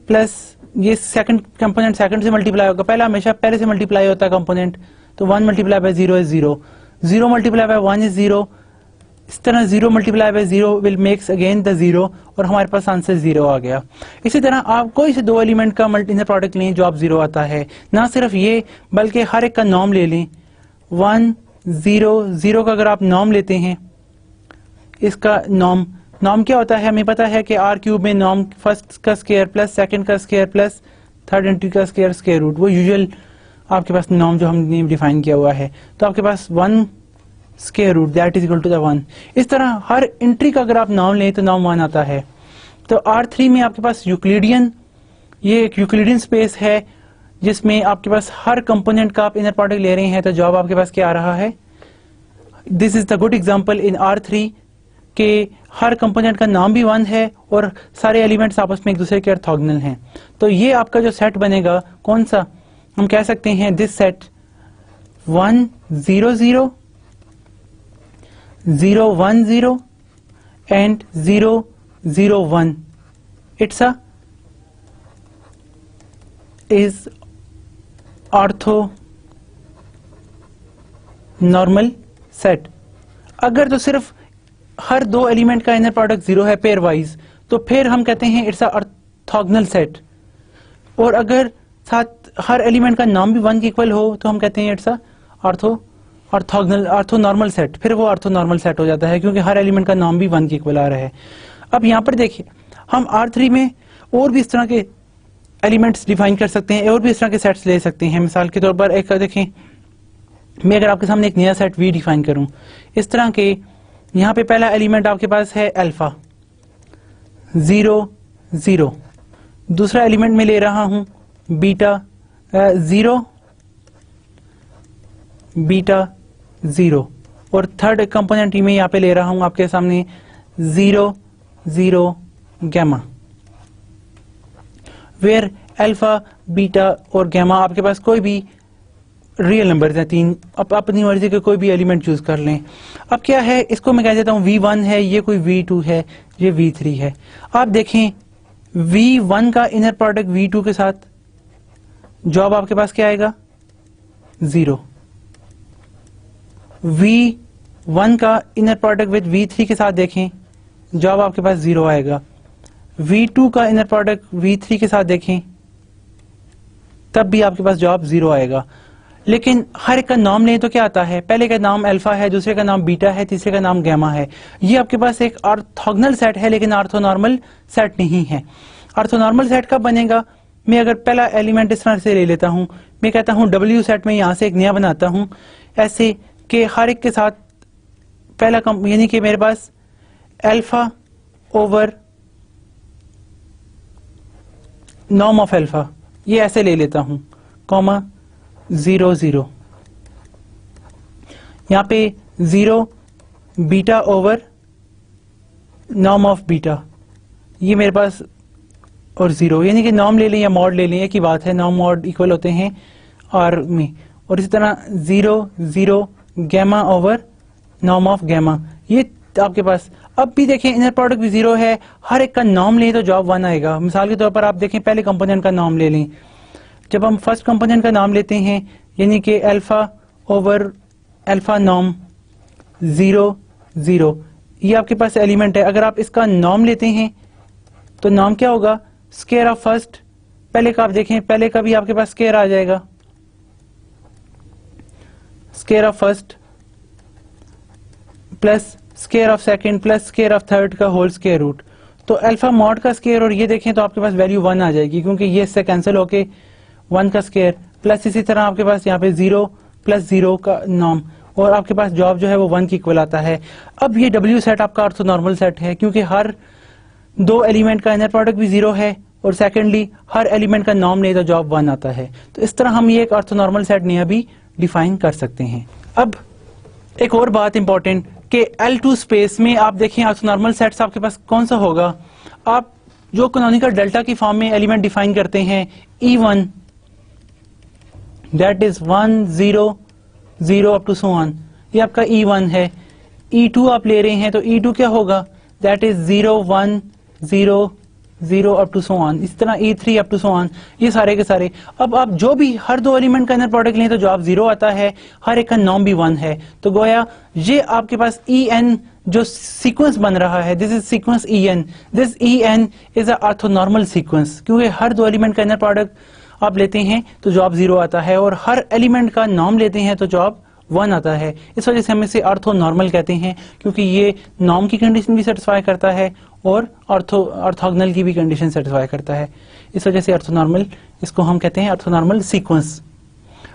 प्लस ये सेकंड कंपोनेंट सेकंड से मल्टीप्लाई होगा, पहला हमेशा पहले से मल्टीप्लाई होता है कंपोनेंट, तो 1 multiply by 0 is 0, 0 multiply by 1 is 0, इस तरह 0 multiply by 0 will makes again the 0 और हमारे पास आंसर 0 आ गया। इसी तरह आप कोई से दो एलिमेंट का इनर प्रोडक्ट लें, जवाब 0 आता है। ना सिर्फ ये बल्कि हर एक का नॉर्म ले लें, 100 का अगर आप नॉर्म लेते हैं, इसका नॉर्म क्या होता है? हमें पता है कि आर क्यूब में नॉर्म फर्स्ट का स्क्वायर प्लस सेकंड का स्क्वायर प्लस थर्ड एंट्री का स्क्वायर रूट, वो यूजुअल आपके पास नॉर्म जो हमने डिफाइन किया हुआ है। तो आपके पास 1 square root that is equal to the 1। इस तरह हर एंट्री का अगर आप नॉर्म लें तो नॉर्म 1 आता है। तो R3 में आपके पास यूक्लिडियन, ये एक यूक्लिडियन स्पेस है जिसमें आपके पास हर कंपोनेंट का आप इनर प्रोडक्ट ले रहे हैं, तो जवाब आपके पास क्या आ रहा है? This is the good example in R3 के हर कंपोनेंट का नाम भी 1 है और सारे एलिमेंट्स आपस में एक दूसरे के ऑर्थोगोनल हैं। तो ये आपका जो सेट बनेगा कौन सा? हम कह सकते हैं this set 100, 010 and 001 it's a is orthonormal set. अगर तो सिर्फ हर दो एलिमेंट का इनर प्रोडक्ट 0 है पेयर वाइज, तो फिर हम कहते हैं इट्स अ ऑर्थोगोनल सेट। और अगर साथ हर एलिमेंट का नाम भी 1 के इक्वल हो तो हम कहते हैं इट्स अ ऑर्थोनॉर्मल सेट। फिर वो ऑर्थोनॉर्मल सेट हो जाता है क्योंकि हर एलिमेंट का नाम भी 1 के इक्वल आ रहा है। अब यहाँ पर देखिए, हम R3 में और भी इस तरह के एलिमेंट्स डिफाइन कर सकते हैं और भी इस तरह के सेट्स ले सकते हैं। मिसाल के तौर पर एक देखें, मैं अगर आपके सामने एक नया सेट V डिफाइन करूं, इस तरह के यहाँ पे पहला एलिमेंट आपके पास है अल्फा 0, दूसरा एलिमेंट में ले रहा हूं बीटा 0 और थर्ड कंपोनेंट में यहाँ पे ले रहा हूं आपके सामने 0 गैमा, वेयर अल्फा बीटा और गैमा आपके पास कोई भी रियल नंबर्स हैं, 3, आप अपनी मर्जी के कोई भी एलिमेंट चूज कर लें। अब क्या है, इसको मैं कह देता हूं V1 है, ये कोई V2 है, ये V3 है। आप देखें V1 का इनर प्रोडक्ट V2 के साथ, जवाब आपके पास क्या आएगा? 0। V1 का इनर प्रोडक्ट विद V3 के साथ देखें, जवाब आपके पास 0 आएगा। V2 का इनर प्रोडक्ट V3 के साथ देखें, तब भी आपके पास जवाब 0 आएगा। लेकिन हर एक का नाम लें तो क्या आता है? पहले का नाम अल्फा है, दूसरे का नाम बीटा है, तीसरे का नाम गैमा है। ये आपके पास एक ऑर्थोगोनल सेट है लेकिन ऑर्थोनॉर्मल सेट नहीं है। ऑर्थोनॉर्मल सेट कब बनेगा? मैं अगर पहला एलिमेंट इस तरह से ले लेता हूं, मैं कहता हूं W सेट में यहां से एक नया बनाता हूं, ऐसे कि हर एक के साथ पहला यानी कि मेरे पास alpha over norm of alpha, ये ऐसे ले लेता हूं, कॉमा 0 यहाँ पे 0 beta over norm of beta, ये मेरे पास और 0, यानी कि नॉर्म ले लें या मॉड ले लें, एक ही बात है, नॉर्म मॉड इक्वल होते हैं R में। और इसी तरह 0 gamma over norm of gamma, ये आपके पास। अब भी देखें इनर प्रोडक्ट भी 0 है, हर एक का नॉर्म लें तो जवाब 1 आएगा। मिसाल के तौर पर आप देखें पहले कंपोनेंट का नाम ले लें, जब हम फर्स्ट कंपोनेंट का नाम लेते हैं यानी कि अल्फा ओवर अल्फा नॉर्म 0, ये आपके पास एलिमेंट है। अगर आप इसका नॉर्म लेते हैं तो नॉर्म क्या होगा? स्क्वायर ऑफ फर्स्ट, पहले का आप देखें, पहले का भी आपके पास स्क्वायर आ जाएगा, square of first plus square of second plus square of third का होल स्क्वायर रूट। तो अल्फा मॉड का स्क्वायर और ये देखें तो आपके पास वैल्यू 1 आ जाएगी क्योंकि ये इससे कैंसिल होके 1 का स्क्वायर प्लस इसी तरह आपके पास यहाँ पे 0 प्लस 0 का नॉर्म और आपके पास जवाब जो है वो 1 की इक्वल आता है। अब ये W सेट आपका ऑर्थोनॉर्मल सेट है क्योंकि हर दो एलिमेंट का इनर प्रोडक्ट भी 0 है और सेकेंडली हर एलिमेंट का नॉर्म ले तो जॉब 1 आता है। तो इस तरह हम ये एक ऑर्थोनॉर्मल सेट नया भी डिफाइन कर सकते हैं। अब एक और बात इंपॉर्टेंट कि L2 स्पेस में आप देखें ऑर्थोनॉर्मल सेट्स आपके पास कौन सा होगा। आप जो कैनोनिकल डेल्टा की फॉर्म में एलिमेंट डिफाइन करते हैं E1 that is 1 0 0 up to so on, ये आपका E1 है। E2 आप ले रहे हैं तो E2 क्या होगा, that is 0 1 0 0 up to so on. इस तरह E3 up to so on, ये सारे के सारे। अब आप जो भी हर दो एलिमेंट का इनर प्रोडक्ट लें तो जवाब 0 आता है, हर एक का नॉर्म भी 1 है। तो गोया ये आपके पास En जो सीक्वेंस बन रहा है, this is sequence En, this En is a orthonormal sequence, क्योंकि हर दो एलिमेंट का इनर प्रोडक्ट आप लेते हैं तो जवाब 0 आता है, और हर एलिमेंट का नॉर्म लेते हैं तो जवाब 1 आता है। इस वजह से हम इसे ऑर्थोनॉर्मल कहते हैं, क्योंकि ये नॉर्म की कंडीशन भी सेटिस्फाई करता है और ऑर्थोगोनल की भी कंडीशन सेटिस्फाई करता है। इस वजह से ऑर्थोनॉर्मल, इसको हम कहते हैं ऑर्थोनॉर्मल सीक्वेंस।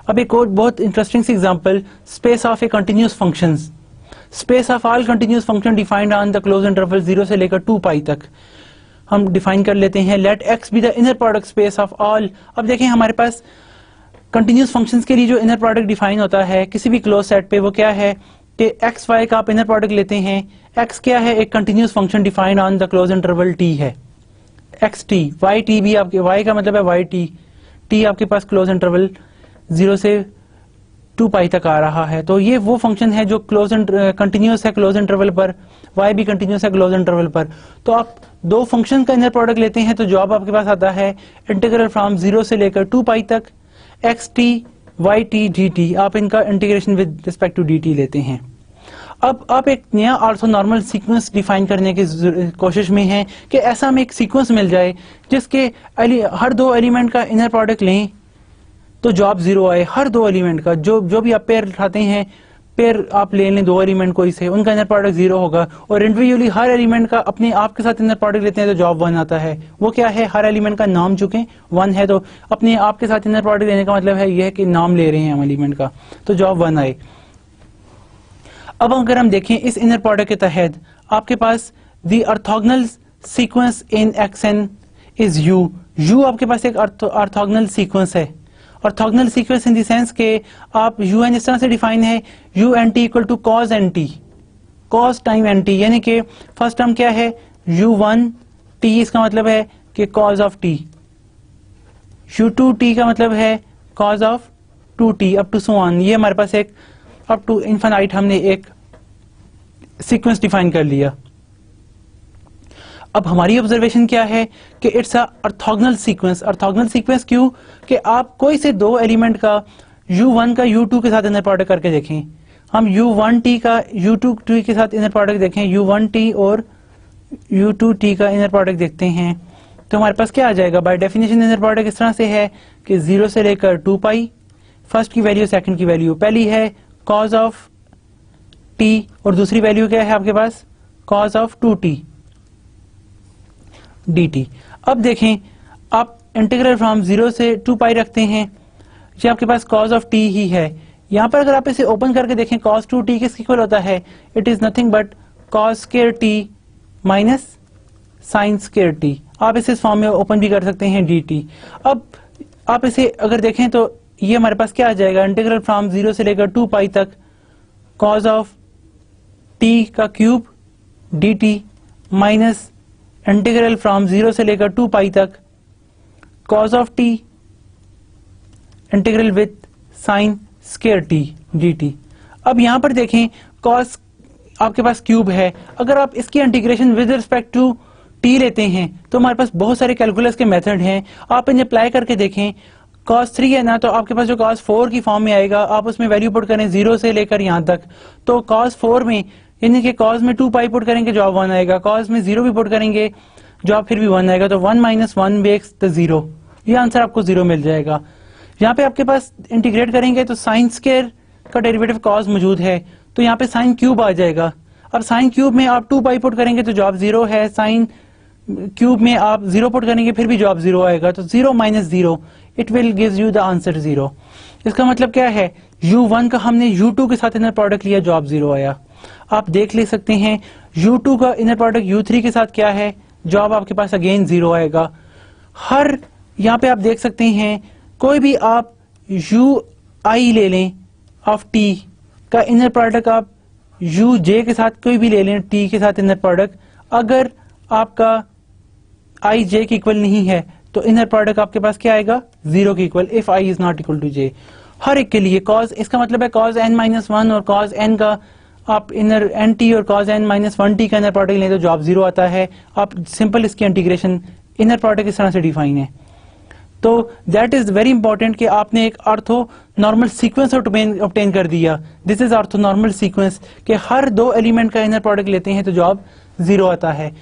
अब एक और बहुत इंटरेस्टिंग सी example, space of a continuous functions. Space of all continuous function defined on the close interval 0 से लेकर 2 पाई तक हम डिफाइन कर लेते हैं। Let x be the inner product space of all. अब देखें हमारे पास कंटिन्यूअस फंक्शंस के लिए जो इनर प्रोडक्ट डिफाइन होता है किसी भी क्लोज सेट पे, वो क्या है कि एक्स वाई का आप इनर प्रोडक्ट लेते हैं। एक्स क्या है, एक continuous function defined on the close interval T है, एक्स टी। वाई टी भी आपके, वाई का मतलब है वाई टी, टी आपके पास क्लोज इंटरवल 0 से 2 पाई तक आ रहा है। तो ये वो फंक्शन है जो कंटिन्यूअस है क्लोज इंटरवल पर, वाई भी कंटिन्यूअस है क्लोज इंटरवल पर। तो आप दो फंक्शन का इनर प्रोडक्ट लेते हैं तो जवाब आपके पास आता है इंटीग्रल फ्रॉम 0 से लेकर 2 पाई तक x t y t d t. आप इनका integration with respect to d t लेते हैं। अब आप एक नया ऑर्थोनॉर्मल सीक्वेंस डिफाइन करने की कोशिश में हैं कि ऐसा हमें एक सीक्वेंस मिल जाए जिसके हर दो एलिमेंट का इनर प्रोडक्ट लें तो जवाब 0 आए। हर दो एलिमेंट का जो भी आप पेयर उठाते हैं, पेयर आप ले लें दो एलिमेंट कोई से, उनका इनर प्रोडक्ट 0 होगा, और इंडिविजुअली हर एलिमेंट का अपने आप के साथ इनर प्रोडक्ट लेते हैं तो जवाब 1 आता है। वो क्या है, हर एलिमेंट का नाम चुके 1 है, तो अपने आप के साथ इनर प्रोडक्ट लेने का मतलब है यह कि नाम ले रहे हैं हम एलिमेंट का, तो जवाब 1 आए। अब अगर हम देखें इस इनर प्रोडक्ट के तहत आपके पास the orthogonal sequence in X N is U. U आपके पास एक ऑर्थोगोनल सीक्वेंस है। Orthogonal sequence in the sense के आप यू एन इस तरह से डिफाइन है, you N T equal to cos N T, cos time N T, यानी कि फर्स्ट टर्म क्या है u1 t, इसका मतलब है कि cos of t, u2 t का मतलब है cos of 2t up to so on. ये हमारे पास एक अप टू इनफाइनाइट हमने एक सीक्वेंस डिफाइन कर लिया। अब हमारी ऑब्जर्वेशन क्या है कि it's a orthogonal sequence. Orthogonal sequence क्यों, कि आप कोई से दो एलिमेंट का u1 का u2 के साथ इनर प्रोडक्ट करके देखें। हम u1t का u2t के साथ इनर प्रोडक्ट देखें, u1t और u2t का इनर प्रोडक्ट देखते हैं तो हमारे पास क्या आ जाएगा। बाय डेफिनेशन इनर प्रोडक्ट इस तरह से है कि 0 से लेकर 2 पाई, फर्स्ट की वैल्यू सेकंड की वैल्यू, पहली है कॉज ऑफ t और दूसरी वैल्यू क्या है आपके पास कॉज ऑफ 2t dt। अब देखें आप इंटीग्रल फ्रॉम 0 से 2 पाई रखते हैं, ये आपके पास cos ऑफ t ही है। यहां पर अगर आप इसे ओपन करके देखें cos 2t किसके इक्वल होता है, it is nothing but cos square t minus sin square t। आप इसे इस फॉर्म में ओपन भी कर सकते हैं dt। अब आप इसे अगर देखें तो ये हमारे पास क्या आ जाएगा, इंटीग्रल फ्रॉम 0 से लेकर 2 पाई तक cos ऑफ t का cube dt minus integral from 0 से लेकर 2 पाई तक cos of t integral with sine square t dt। अब यहां पर देखें cos आपके पास क्यूब है, अगर आप इसकी integration with respect to t लेते हैं तो हमारे पास बहुत सारे कैलकुलस के मेथड हैं, आप इन्हें अप्लाई करके देखें। cos 3 है ना, तो आपके पास जो cos 4 की फॉर्म में आएगा आप उसमें वैल्यू पुट करें 0 से लेकर यहां तक, तो cos 4 में यानी कि cos में 2 पाई पुट करेंगे जवाब 1 आएगा, cos में 0 भी पुट करेंगे जवाब फिर भी 1 आएगा, तो 1 माइनस 1 मेक्स द 0, ये आंसर आपको 0 मिल जाएगा। यहाँ पे आपके पास इंटीग्रेट करेंगे तो साइन स्क्वायर का डेरिवेटिव cos मौजूद है, तो यहाँ पे साइन क्यूब आ जाएगा। अब साइन क्यूब में आप 2 पाई पुट करेंगे तो जवाब 0 है, साइन क्यूब में आप 0 पुट करेंगे फिर भी जवाब 0 आएगा, तो 0 minus 0 it will gives you the answer 0। इसका मतलब क्या है, u1 का हमने u2 के साथ इनर प्रोडक्ट लिया, जवाब 0 आया। आप देख ले सकते हैं u2 का इनर प्रोडक्ट u3 के साथ क्या है, जवाब आपके पास अगेन 0 आएगा। हर यहाँ पे आप देख सकते हैं कोई भी आप यू आई ले लें ऑफ टी का इनर प्रोडक्ट आप यू जे के साथ कोई भी ले लें टी के साथ इनर प्रोडक्ट, अगर आपका आई जे के इक्वल नहीं है तो इनर प्रोडक्ट आपके पास क्या आएगा, 0 के equal, if I is not equal to J. हर एक के लिए कॉज, इसका मतलब है कॉज n माइनस वन और कॉज n का आप इनर एन टी और cos n minus one T का इनर प्रोडक्ट लें तो जॉब 0 आता है। आप सिंपल इसकी इंटीग्रेशन, इनर प्रोडक्ट इस तरह से डिफाइन है। तो दैट इज वेरी इंपॉर्टेंट कि आपने एक ऑर्थो नॉर्मल सीक्वेंस ऑब्टेन कर दिया। This is ortho normal sequence कि हर दो एलिमेंट का इनर प्रोडक्ट लेते हैं तो जॉब 0 आता है।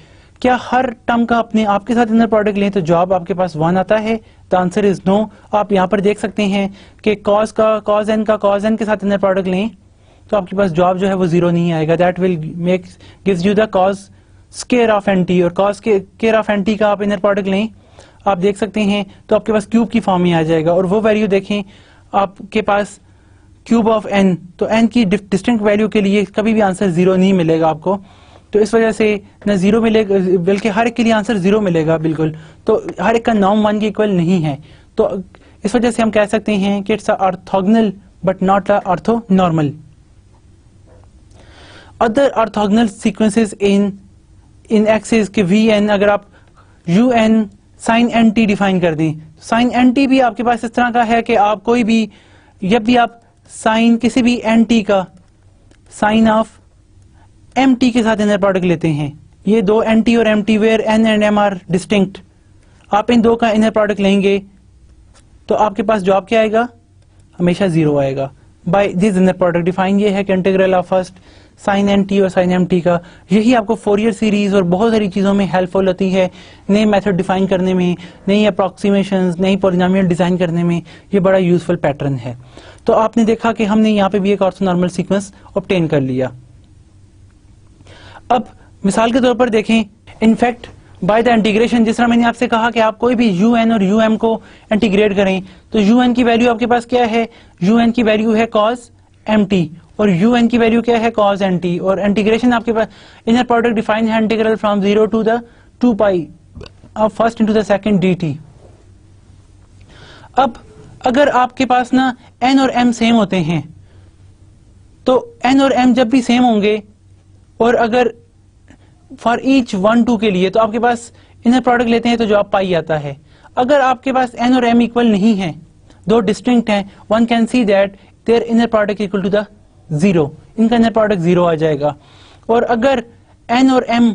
क्या हर टर्म का अपने आपके साथ इनर प्रोडक्ट लें तो जॉब आपके पास 1 आता है? The answer is no. आप यहाँ पर देख सकते हैं कि कॉज एन के साथ इनर प्रोडक्ट लें तो आपके पास जॉब जो है वो 0 नहीं आएगा। That will make gives you the cos square of N T, और cos square of N T का आप इनर प्रोडक्ट लें आप देख सकते हैं तो आपके पास क्यूब की फॉर्म में आ जाएगा, और वो वैल्यू देखें आपके पास क्यूब ऑफ एन, तो एन की डिस्टिंक्ट वैल्यू के लिए कभी भी आंसर 0 नहीं मिलेगा आपको। तो इस वजह से न 0 मिलेगा, बल्कि हर एक के लिए आंसर 0 मिलेगा बिल्कुल। तो हर एक का नॉर्म 1 के इक्वल नहीं है, तो इस वजह से हम कह सकते हैं कि it's orthogonal but not orthonormal. Other orthogonal sequences in X is के वी एन, अगर आप you n sine n t define कर दें, साइन एन टी भी आपके पास इस तरह का है कि आप कोई भी, जब भी आप साइन किसी भी एन टी का साइन ऑफ एम टी के साथ इनर प्रोडक्ट लेते हैं, ये दो एन टी और m t where n and m are distinct, आप इन दो का इनर प्रोडक्ट लेंगे तो आपके पास जॉब क्या आएगा, हमेशा 0 आएगा। By this inner product define ये है कि integral of first sine n T और साइन एम टी का, यही आपको फोरियर सीरीज और बहुत सारी चीजों में हेल्पफुल होती है, नए मेथड डिफाइन करने में, नई अप्रॉक्सीमेशंस, नई पॉलिनोमियल डिजाइन करने में ये बड़ा यूजफुल पैटर्न है। तो आपने देखा कि हमने यहाँ पे भी एक ऑर्थोनॉर्मल सीक्वेंस ऑब्टेन कर लिया। अब मिसाल के तौर पर देखें, इनफैक्ट बाय द इंटीग्रेशन, जिस तरह मैंने आपसे कहा कि आप कोई भी यू एन और यू एम को इंटीग्रेट करें तो यू एन की वैल्यू आपके पास क्या है, यू एन की वैल्यू है कॉस एम टी और यू एन की वैल्यू क्या है, कॉस एन टी, और इंटीग्रेशन आपके पास इनर प्रोडक्ट डिफाइन है integral from 0 to the 2 pi of first into the second d t. अब अगर आपके पास ना एन और एम सेम होते हैं तो एन और एम जब भी सेम होंगे और अगर फॉर ईच 1 2 के लिए तो आपके पास इनर प्रोडक्ट लेते हैं तो जवाब पाई आता है। अगर आपके पास एन और एम इक्वल नहीं है, दो डिस्टिंक्ट हैं, one can see that their inner product equal to the 0, इनका इनर प्रोडक्ट 0 आ जाएगा। और अगर एन और एम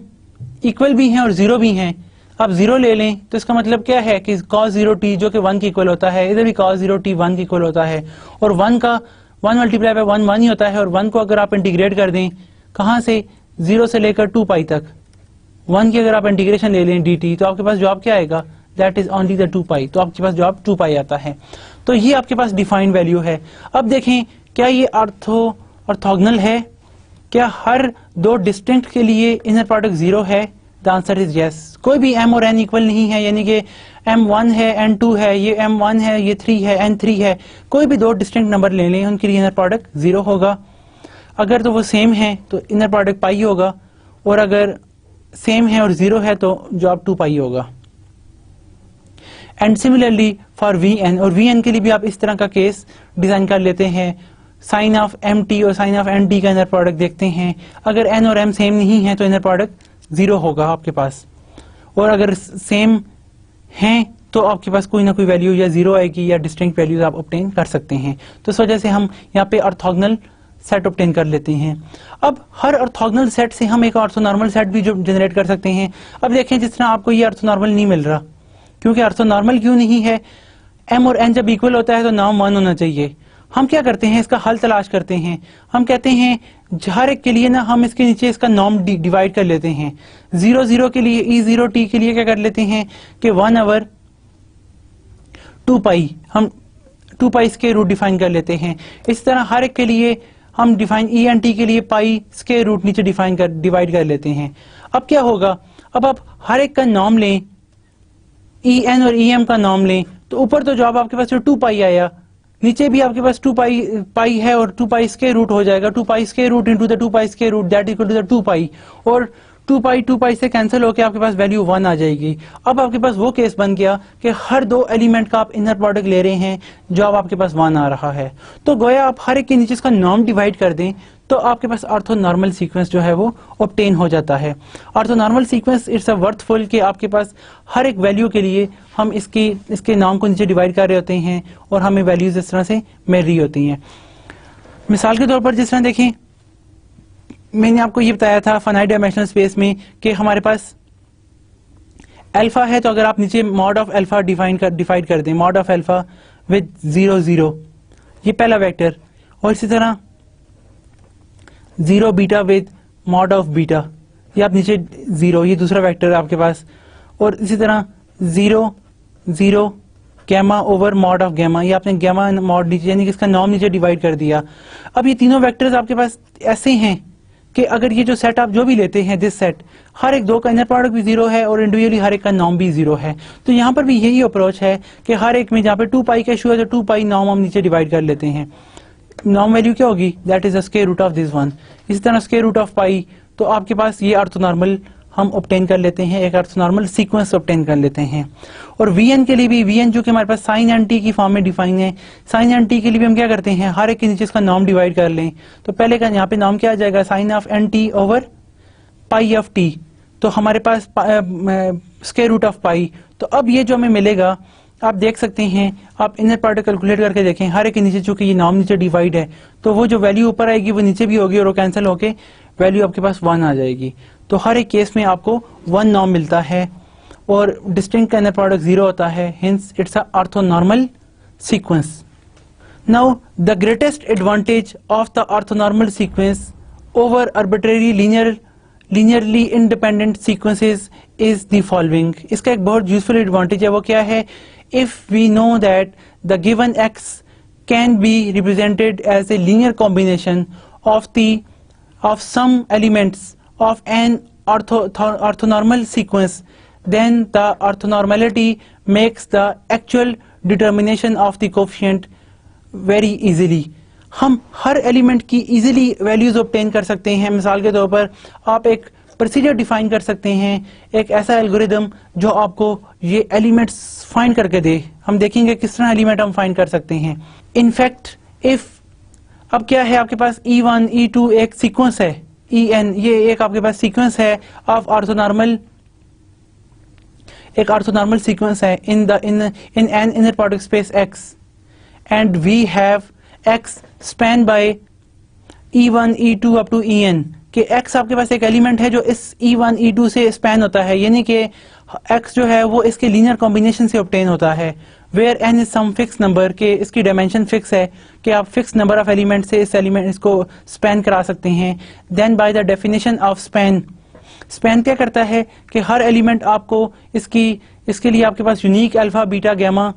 इक्वल भी हैं और 0 भी हैं, आप 0 ले लें तो इसका मतलब क्या है कि cos 0t जो कि 1 के इक्वल होता है, इधर भी cos 0t 1 के इक्वल होता है, और 1 का 1 मल्टीप्लाई बाय 1 1 ही होता है, और 1 को अगर आप इंटीग्रेट कर दें कहां से, 0 से लेकर 2 पाई तक, 1 की अगर आप इंटीग्रेशन ले लें dt तो आपके पास जवाब क्या आएगा, दैट इज ओनली द 2 पाई, तो आपके पास जवाब 2 पाई आता है। तो ये आपके पास डिफाइंड वैल्यू है। अब देखें क्या ये ऑर्थोगोनल है, क्या हर दो डिस्टिंक्ट के लिए इनर प्रोडक्ट 0 है? The answer is yes. कोई भी m और n इक्वल नहीं है, यानी कि m1 है n2 है, ये m1 है ये 3 है n3 है, कोई भी दो डिस्टिंक्ट नंबर ले लें उनके लिए इनर प्रोडक्ट 0 होगा। अगर तो वो सेम है तो इनर प्रोडक्ट पाई होगा, और अगर सेम है और 0 है तो जवाब 2 पाई होगा। And similarly for v n, और वी एन के लिए भी आप इस तरह का केस डिजाइन कर लेते हैं, साइन ऑफ एम टी और साइन ऑफ एन टी का इनर प्रोडक्ट देखते हैं, अगर एन और एम सेम नहीं है तो इनर प्रोडक्ट 0 होगा आपके पास, और अगर सेम हैं तो आपके पास कोई ना कोई वैल्यू या 0 आएगी या डिस्टिंक्ट वैल्यूज आप ऑब्टेन कर सकते हैं। तो इस वजह से हम यहाँ पे ऑर्थोगोनल सेट ऑब्टेन कर लेते हैं। अब हर ऑर्थोगोनल सेट से हम एक ऑर्थोनॉर्मल सेट भी जो जनरेट कर सकते हैं। अब देखें जिस तरह आपको ये ऑर्थोनॉर्मल नहीं मिल रहा, क्योंकि ऑर्थोनॉर्मल क्यों नहीं है, m और n जब इक्वल होता है तो नॉर्म 1 होना चाहिए। हम क्या करते हैं, इसका हल तलाश करते हैं, हम कहते हैं हर एक के लिए ना हम इसके नीचे इसका नॉर्म डिवाइड कर लेते हैं। 0 0 के लिए E0t के लिए क्या कर लेते हैं कि 1 ओवर 2 पाई, हम 2 पाई स्क्वायर रूट डिफाइन कर लेते हैं। इस तरह हर एक के लिए हम डिफाइन ई एन टी के लिए पाई स्क्वायर रूट नीचे डिवाइड कर लेते हैं। अब क्या होगा, अब आप हर एक का नॉर्म लें, ई एन और ई एम का नॉर्म लें, तो ऊपर तो जवाब आपके पास 2 पाई आया, नीचे भी आपके पास 2 पाई है और 2 पाई स्क्वायर रूट हो जाएगा, 2 pi square root into the 2 pi square root that equal to the 2 pi, और 2 पाई से कैंसिल होकर आपके पास वैल्यू 1 आ जाएगी। अब आपके पास वो केस बन गया कि हर दो एलिमेंट का आप इनर प्रोडक्ट ले रहे हैं, जो अब आपके पास 1 आ रहा है। तो गोया आप हर एक के नीचे इसका नॉर्म डिवाइड कर दें तो आपके पास ऑर्थोनॉर्मल सीक्वेंस जो है वो ऑब्टेन हो जाता है। Orthonormal sequence it's a worthful कि आपके पास हर एक वैल्यू के लिए हम इसके नॉर्म को नीचे डिवाइड कर रहे होते हैं और हमें वैल्यूज इस तरह से मिल रही होती हैं। मिसाल के तौर पर जिस तरह देखें, मैंने आपको ये बताया था फाइनाइट डायमेंशनल स्पेस में कि हमारे पास अल्फा है, तो अगर आप नीचे मॉड ऑफ अल्फा डिफाइड कर दें, मॉड ऑफ अल्फा विद 0 0, ये पहला वेक्टर, और इसी तरह 0 beta with mod of beta, ये आप नीचे 0, ये दूसरा वेक्टर है आपके पास, और इसी तरह 0 0 gamma over mod of gamma, ये आपने गैमा मॉड नीचे यानी कि इसका नॉर्म नीचे डिवाइड कर दिया। अब ये तीनों वेक्टर्स आपके पास ऐसे हैं कि अगर ये जो सेट आप जो भी लेते हैं, दिस सेट, हर एक दो का इनर प्रोडक्ट भी 0 है और इंडिविजुअली हर एक का नॉर्म भी 0 है। तो यहाँ पर भी यही अप्रोच है कि हर एक में जहाँ पे 2 पाई का इशू है तो 2 पाई नॉर्म हम नीचे डिवाइड कर लेते हैं। नॉर्म वैल्यू क्या होगी? That is the square root of this one. इसी तरह स्क्वायर रूट ऑफ पाई, तो आपके पास ये ऑर्थोनॉर्मल हम ऑब्टेन कर लेते हैं, एक ऑर्थोनॉर्मल सीक्वेंस ऑब्टेन कर लेते हैं। और वीएन के लिए भी, वीएन जो कि हमारे पास साइन एंड टी की फॉर्म में डिफाइन है, साइन एंड टी के लिए भी हम क्या करते हैं, हर एक के नीचे इसका नॉर्म डिवाइड कर लें। तो पहले का यहाँ पे नॉर्म क्या आ जाएगा, sine of N t over pi of t, तो हमारे पास स्क्वायर रूट ऑफ पाई। तो अब ये जो हमें मिलेगा, आप देख सकते हैं, आप इनर प्रोडक्ट कैलकुलेट करके देखें, हर एक के नीचे चूंकि ये नॉर्म नीचे डिवाइड है तो वो जो वैल्यू ऊपर आएगी वो नीचे भी होगी और वो कैंसिल होके वैल्यू आपके पास 1 आ जाएगी। तो हर एक केस में आपको 1 नॉर्म मिलता है और डिस्टिंक्ट का इनर प्रोडक्ट 0 होता है, hints it's a orthonormal sequence. Now the greatest advantage of the orthonormal sequence over arbitrary linearly independent sequences is the following. इसका एक बहुत यूजफुल एडवांटेज है, वो क्या है, if we know that the given x can be represented as a linear combination of some elements of an orthonormal sequence, then the orthonormality makes the actual determination of the coefficient very easily. हम हर element की easily values obtain कर सकते हैं। मिसाल के तौर पर आप एक प्रोसीजर डिफाइन कर सकते हैं, एक ऐसा एल्गोरिदम जो आपको ये एलिमेंट्स फाइंड करके दे। हम देखेंगे किस तरह एलिमेंट हम फाइंड कर सकते हैं। इनफैक्ट इफ अब क्या है, आपके पास E1 E2 एक सीक्वेंस है, En ये एक आपके पास सीक्वेंस है ऑफ ऑर्थोनॉर्मल, एक ऑर्थोनॉर्मल सीक्वेंस है in an inner product space X, and we have X span by E1 E2 up to En, कि x आपके पास एक एलिमेंट है जो इस E1 E2 से स्पैन होता है, यानी कि x जो है वो इसके लीनियर कॉम्बिनेशन से ऑब्टेन होता है, where n is some fix number, के इसकी डायमेंशन फिक्स है कि आप फिक्स नंबर ऑफ एलिमेंट से इस एलिमेंट इसको स्पैन करा सकते हैं। Then by the definition of span, span क्या करता है कि हर एलिमेंट आपको इसके लिए आपके पास यूनिक अल्फा बीटा गैमा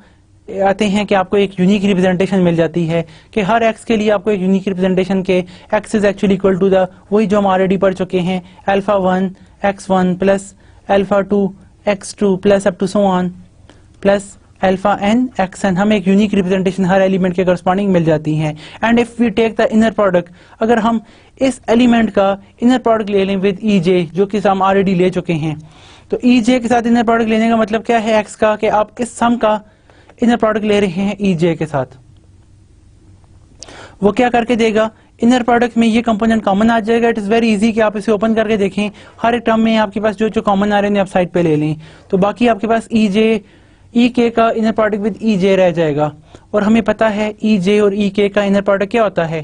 आते हैं कि आपको एक यूनिक रिप्रेजेंटेशन मिल जाती है कि हर x के लिए आपको एक यूनिक रिप्रेजेंटेशन के x is actually equal to the, वही जो हम ऑलरेडी पढ़ चुके हैं, alpha 1 x1 plus alpha 2 x2 plus up to so on plus alpha n xn। हमें एक यूनिक रिप्रेजेंटेशन हर एलिमेंट के करस्पॉन्डिंग मिल जाती है। And if we take the inner product, अगर हम इस एलिमेंट का इनर प्रोडक्ट ले लें विद EJ, जो कि हम ऑलरेडी ले चुके हैं, तो EJ के साथ इनर प्रोडक्ट लेने का मतलब क्या है x का, कि आप इस सम का इनर प्रोडक्ट ले रहे हैं EJ के साथ। वो क्या करके देगा, इनर प्रोडक्ट में ये कंपोनेंट कॉमन आ जाएगा। इट इज वेरी इजी कि आप इसे ओपन करके देखें, हर एक टर्म में आपके पास जो जो कॉमन आ रहे हैं आप साइड पे ले लें, तो बाकी आपके पास EK का इनर प्रोडक्ट विद EJ रह जाएगा। और हमें पता है EJ और EK का इनर प्रोडक्ट क्या होता है,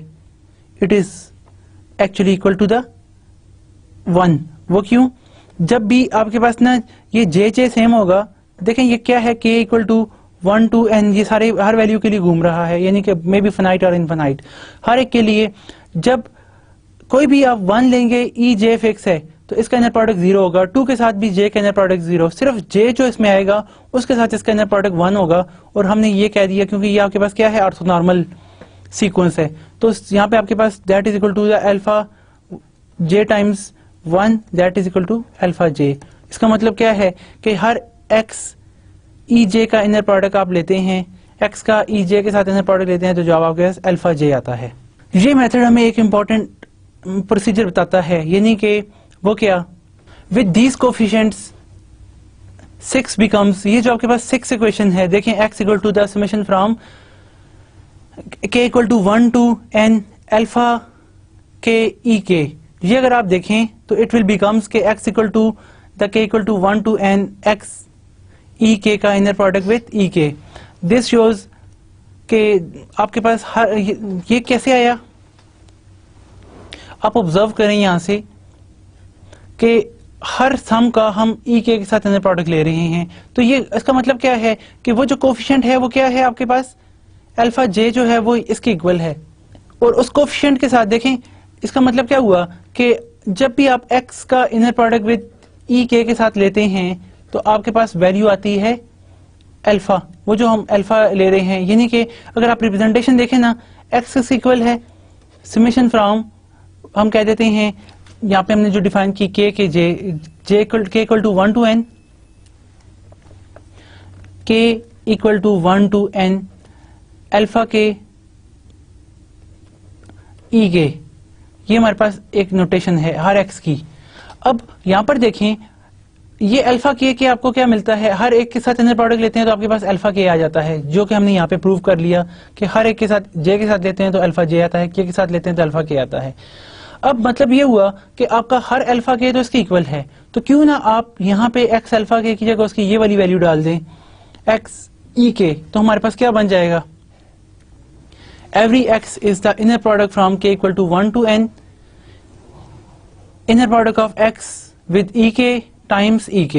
it is actually equal to the 1। वो क्यों, जब भी आपके पास ना ये J सेम होगा, देखें ये क्या है, K equal to 1 to n, ये सारे हर वैल्यू के लिए घूम रहा है, यानी कि मे बी फाइनाइट और इनफाइनाइट, हर एक के लिए जब कोई भी आप 1 लेंगे, EJ फिक्स है तो इसका इनर प्रोडक्ट 0 होगा, 2 के साथ भी J का इनर प्रोडक्ट 0, सिर्फ J जो इसमें आएगा उसके साथ इसका इनर प्रोडक्ट 1 होगा। और हमने ये कह दिया क्योंकि ये आपके पास क्या है, ऑर्थोनॉर्मल सीक्वेंस है, तो यहाँ पे आपके पास that is equal to the alpha J times 1 that is equal to alpha J। इसका मतलब क्या है कि हर x EJ का इनर प्रोडक्ट आप लेते हैं, x का EJ के साथ इनर प्रोडक्ट लेते हैं, तो जवाब आपके पास अल्फा J आता है। ये मेथड हमें एक इम्पॉर्टेंट प्रोसीजर बताता है, यानी कि वो क्या, विद दीज कोफिशिएंट्स 6 becomes, ये जो आपके पास 6 इक्वेशन है, देखें x equal to the summation from k equal to 1 to n alpha k e k, ये अगर आप देखें तो इट विल बिकम्स के x equal to the k equal to 1 to n x e k का inner product with e k. This shows के आपके पास हर ये कैसे आया, आप ऑब्जर्व करें यहां से कि हर सम का हम ई के साथ इनर प्रोडक्ट ले रहे हैं. तो ये इसका मतलब क्या है कि वो जो कोफिशिएंट है वो क्या है आपके पास, अल्फा जे जो है वो इसके इक्वल है. और उस कोफिशिएंट के साथ देखें, इसका मतलब क्या हुआ कि जब भी आप एक्स का इनर प्रोडक्ट विद ई के साथ लेते हैं तो आपके पास वैल्यू आती है अल्फा, वो जो हम अल्फा ले रहे हैं. यानी कि अगर आप रिप्रेजेंटेशन देखें ना, एक्स इक्वल है समेशन फ्रॉम, हम कह देते हैं यहाँ पे हमने जो डिफाइन की k j equal to 1 to n, k equal to 1 to n alpha k e के, ये हमारे पास एक नोटेशन है हर एक्स की. अब यहां पर देखें ये अल्फा के आपको क्या मिलता है, हर एक के साथ इनर प्रोडक्ट लेते हैं तो आपके पास अल्फा के आ जाता है, जो कि हमने यहाँ पे प्रूव कर लिया कि हर एक के साथ जे के साथ लेते हैं तो अल्फा जे आता है, के साथ लेते हैं तो अल्फा के आता है. अब मतलब ये हुआ कि आपका हर अल्फा के तो इसके इक्वल है, तो क्यों ना आप यहाँ पे एक्स अल्फा के की जगह उसकी ये वाली वैल्यू डाल दें एक्स ई के, तो हमारे पास क्या बन जाएगा, every X is the inner product from K equal to 1 to n inner product of x with ek times ek.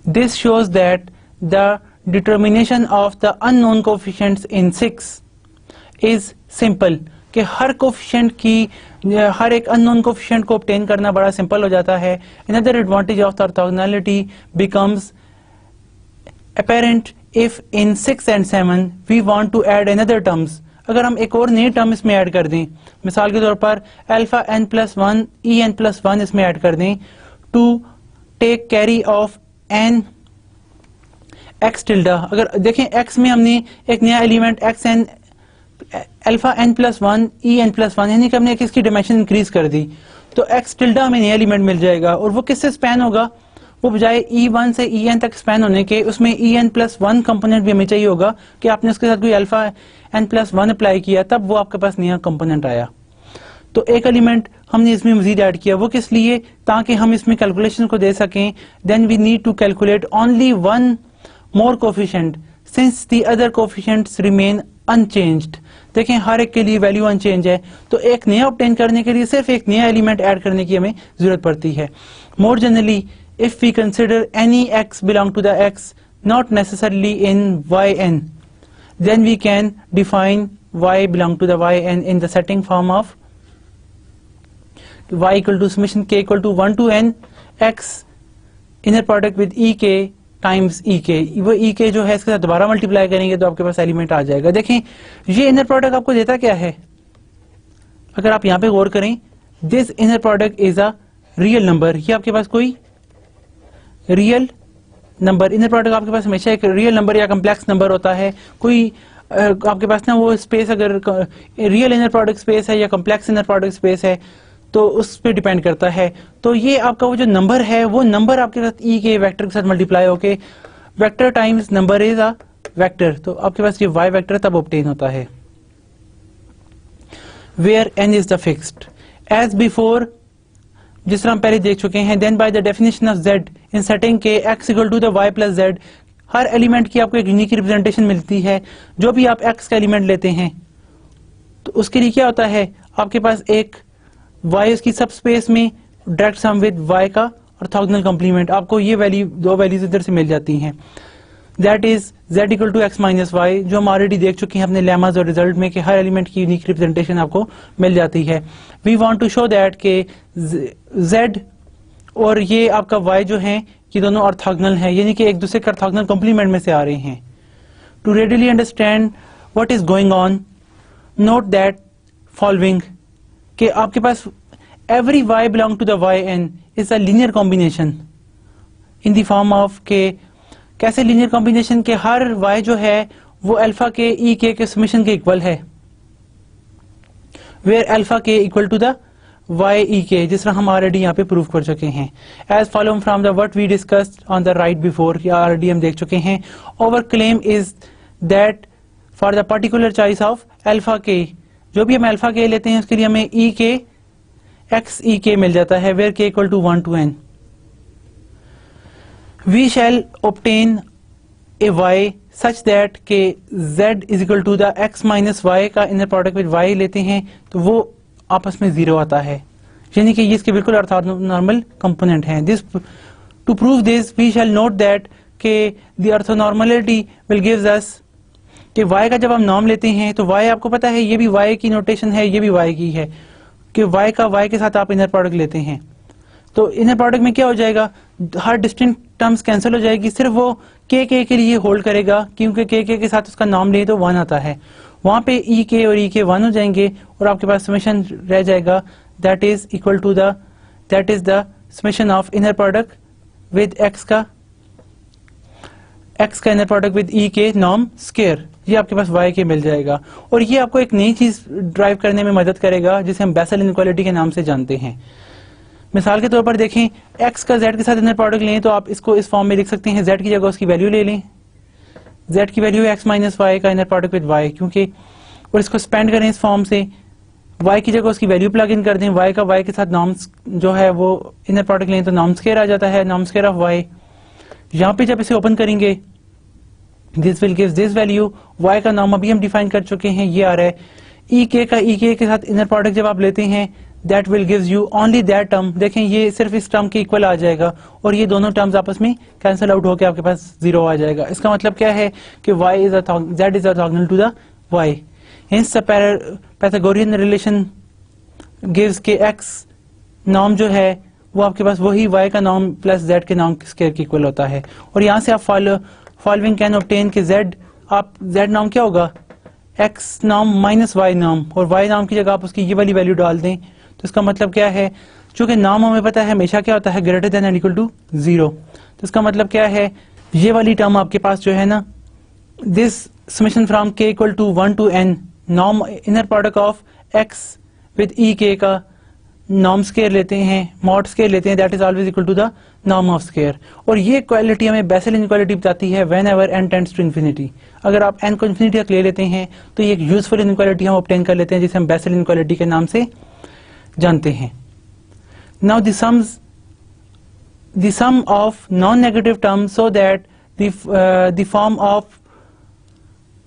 This shows that the determination of the unknown coefficients in 6 is simple, कि हर coefficient की हर एक unknown coefficient को obtain करना बड़ा simple हो जाता है. Another advantage of the orthogonality becomes apparent if in 6 and 7 we want to add another terms. अगर हम एक और नई टर्म इसमें ऐड कर दें, मिसाल के तौर पर alpha n plus 1 e n plus 1 इसमें ऐड कर दें to take care of n x tilde. अगर देखें x में हमने एक नया element x n alpha n plus 1 e n plus 1, यानी कि हमने इसकी डायमेंशन इंक्रीज कर दी, तो x टिल्डा हमें नया एलिमेंट मिल जाएगा. और वो किससे स्पैन होगा, वो बजाय E1 से En तक स्पैन होने के उसमें En प्लस 1 कंपोनेंट भी हमें चाहिए होगा कि आपने उसके साथ कोई अल्फा n प्लस 1 अप्लाई किया, तब वो आपके पास नया कंपोनेंट आया. तो एक एलिमेंट हमने इसमें मजीद ऐड किया, वो किस लिए, ताकि हम इसमें कैलकुलेशन को दे सकें. Then we need to calculate only one more coefficient since the other coefficients remain unchanged. देखें हर एक के लिए वैल्यू अनचेंज है, तो एक नया ऑब्टेन करने के लिए सिर्फ एक नया एलिमेंट ऐड करने की हमें जरूरत पड़ती है. More generally if we consider any x belong to the x not necessarily in yn, then we can define y belong to the yn in the setting form of y equal to summation k equal to 1 to n x inner product with ek times ek. वो ek जो है इसके साथ दोबारा multiply करेंगे तो आपके पास element आ जाएगा. देखें ये इनर प्रोडक्ट आपको देता क्या है, अगर आप यहाँ पे गौर करें, this inner product is a real number. ये आपके पास कोई रियल नंबर, इनर प्रोडक्ट आपके पास हमेशा एक रियल नंबर या कम्प्लेक्स नंबर होता है. कोई आपके पास ना वो स्पेस, अगर रियल इनर प्रोडक्ट स्पेस है या कम्प्लेक्स इनर प्रोडक्ट स्पेस है तो उस पर डिपेंड करता है. तो ये आपका वो जो नंबर है, वो नंबर आपके साथ ई के वेक्टर के साथ मल्टीप्लाई होके vector times number is a vector, तो आपके पास ये वाई वेक्टर तब ऑब्टेन होता है. Where n is the fixed as before, जिस तरह हम पहले देख चुके हैं. Then by the definition of z in setting के x equal to the y plus z, हर एलिमेंट की आपको एक यूनिक रिप्रेजेंटेशन मिलती है. जो भी आप x का एलिमेंट लेते हैं तो उसके लिए क्या होता है, आपके पास एक y उसकी सब स्पेस में डायरेक्ट सम विद y का ऑर्थोगोनल कॉम्प्लीमेंट, आपको ये वैल्यू दो वैल्यूज इधर से मिल जाती हैं. That is z equal to x minus y, जो हम ऑलरेडी देख चुके हैं अपने लेमास और रिजल्ट में कि हर एलिमेंट की यूनिक रिप्रेजेंटेशन आपको मिल जाती है. We want to show that के z और ये आपका y जो है ये दोनों ऑर्थोगोनल है, यानी कि एक दूसरे के ऑर्थोगोनल कॉम्प्लीमेंट में से आ रहे हैं. To readily understand what is going on, note that following, कि आपके पास every y belong to the yn is a linear combination in the form of के, कैसे लीनियर कॉम्बिनेशन के हर y जो है वो अल्फा के ई के समेशन के इक्वल है, वेयर अल्फा के इक्वल टू द वाई ई के, जिस तरह हम ऑलरेडी यहाँ पे प्रूव कर चुके हैं। As follow from the what we discussed on the right before, या ऑलरेडी हम देख चुके हैं। Our claim is that for the particular choice of alpha के, जो भी हम अल्फा के लेते हैं उसके लिए हमें ई के एक्स ई के मिल जाता है, where k equal to 1 to n। We shall obtain a y such that के z is equal to the x minus y का इनर प्रोडक्ट विद y लेते हैं तो वो आपस में जीरो आता है, यानी कि ये इसके बिल्कुल ऑर्थोनॉर्मल कंपोनेंट हैं। This to prove this we shall note that के the orthonormality will gives us कि y का जब हम नॉर्म लेते हैं तो y आपको पता है ये भी y की नोटेशन है, ये भी y की है, कि y का y के साथ आप इनर प्रोडक्ट लेते हैं तो इनर प्रोडक्ट में क्या हो जाएगा, हर डिस्टिंक्ट टर्म्स कैंसिल हो जाएगी, सिर्फ वो के लिए होल्ड करेगा, क्योंकि के साथ उसका नाम ले तो 1 आता है, वहां पे ई के और ई के 1 हो जाएंगे और आपके पास समेशन रह जाएगा that is equal to the summation of inner product with x का इनर प्रोडक्ट विद ई के नॉर्म स्क्वायर, ये आपके पास y के मिल जाएगा। और ये आपको एक नई चीज ड्राइव करने में मदद करेगा जिसे हम बेसल इनइक्वालिटी के नाम से जानते हैं। मिसाल के तौर पर देखें, x का z के साथ इनर प्रोडक्ट लें तो आप इसको इस फॉर्म में लिख सकते हैं, z की जगह उसकी वैल्यू ले लें, z की वैल्यू x माइनस वाई का इनर प्रोडक्ट विद y, क्योंकि और इसको स्पेंड करें इस फॉर्म से, y की जगह उसकी वैल्यू प्लग इन कर दें, y का y के साथ नॉर्म जो है वो इनर प्रोडक्ट लें तो नॉर्म स्क्वायर आ जाता है, नॉर्म स्क्वायर ऑफ y। यहाँ पे जब इसे ओपन करेंगे this will give this value, y का नॉर्म अभी हम डिफाइन कर चुके हैं, ये आ रहा है। ई के साथ इनर प्रोडक्ट जब आप लेते हैं that will gives you only that term, देखें ये सिर्फ इस टर्म के इक्वल आ जाएगा और ये दोनों टर्म्स आपस में कैंसिल आउट होकर आपके पास जीरो आ जाएगा। इसका मतलब क्या है कि z is orthogonal to the y, hence the Pythagorean relation gives के x नॉर्म जो है वो आपके पास वही y का नॉर्म प्लस z के नॉर्म स्क्वायर के इक्वल होता है। और यहाँ से आप फॉलोइंग कैन ऑब्टेन के z नॉर्म क्या होगा, x नॉर्म माइनस y नॉर्म, और y नॉर्म की जगह आप उसकी ये वाली वैल्यू डाल दें तो इसका मतलब क्या है, चूंकि नाम हमें पता है हमेशा क्या होता है, greater than and equal to 0, तो इसका मतलब क्या है, ये वाली टर्म आपके पास जो है ना, this summation from k equal to 1 to n norm inner product of x with e k का नॉर्म स्क्वायर लेते हैं, मॉड स्क्वायर लेते हैं, that is always equal to the norm of square. और ये क्वालिटी हमें बेसल इनइक्वालिटी बताती है whenever n tends to infinity, अगर आप n को इन्फिनिटी तक ले लेते हैं तो ये एक यूजफुल इनइक्वालिटी हम ऑब्टेन कर लेते हैं जिसे हम बेसल इनइक्वालिटी के नाम से जानते हैं। Now the sum of non negative term so that the form of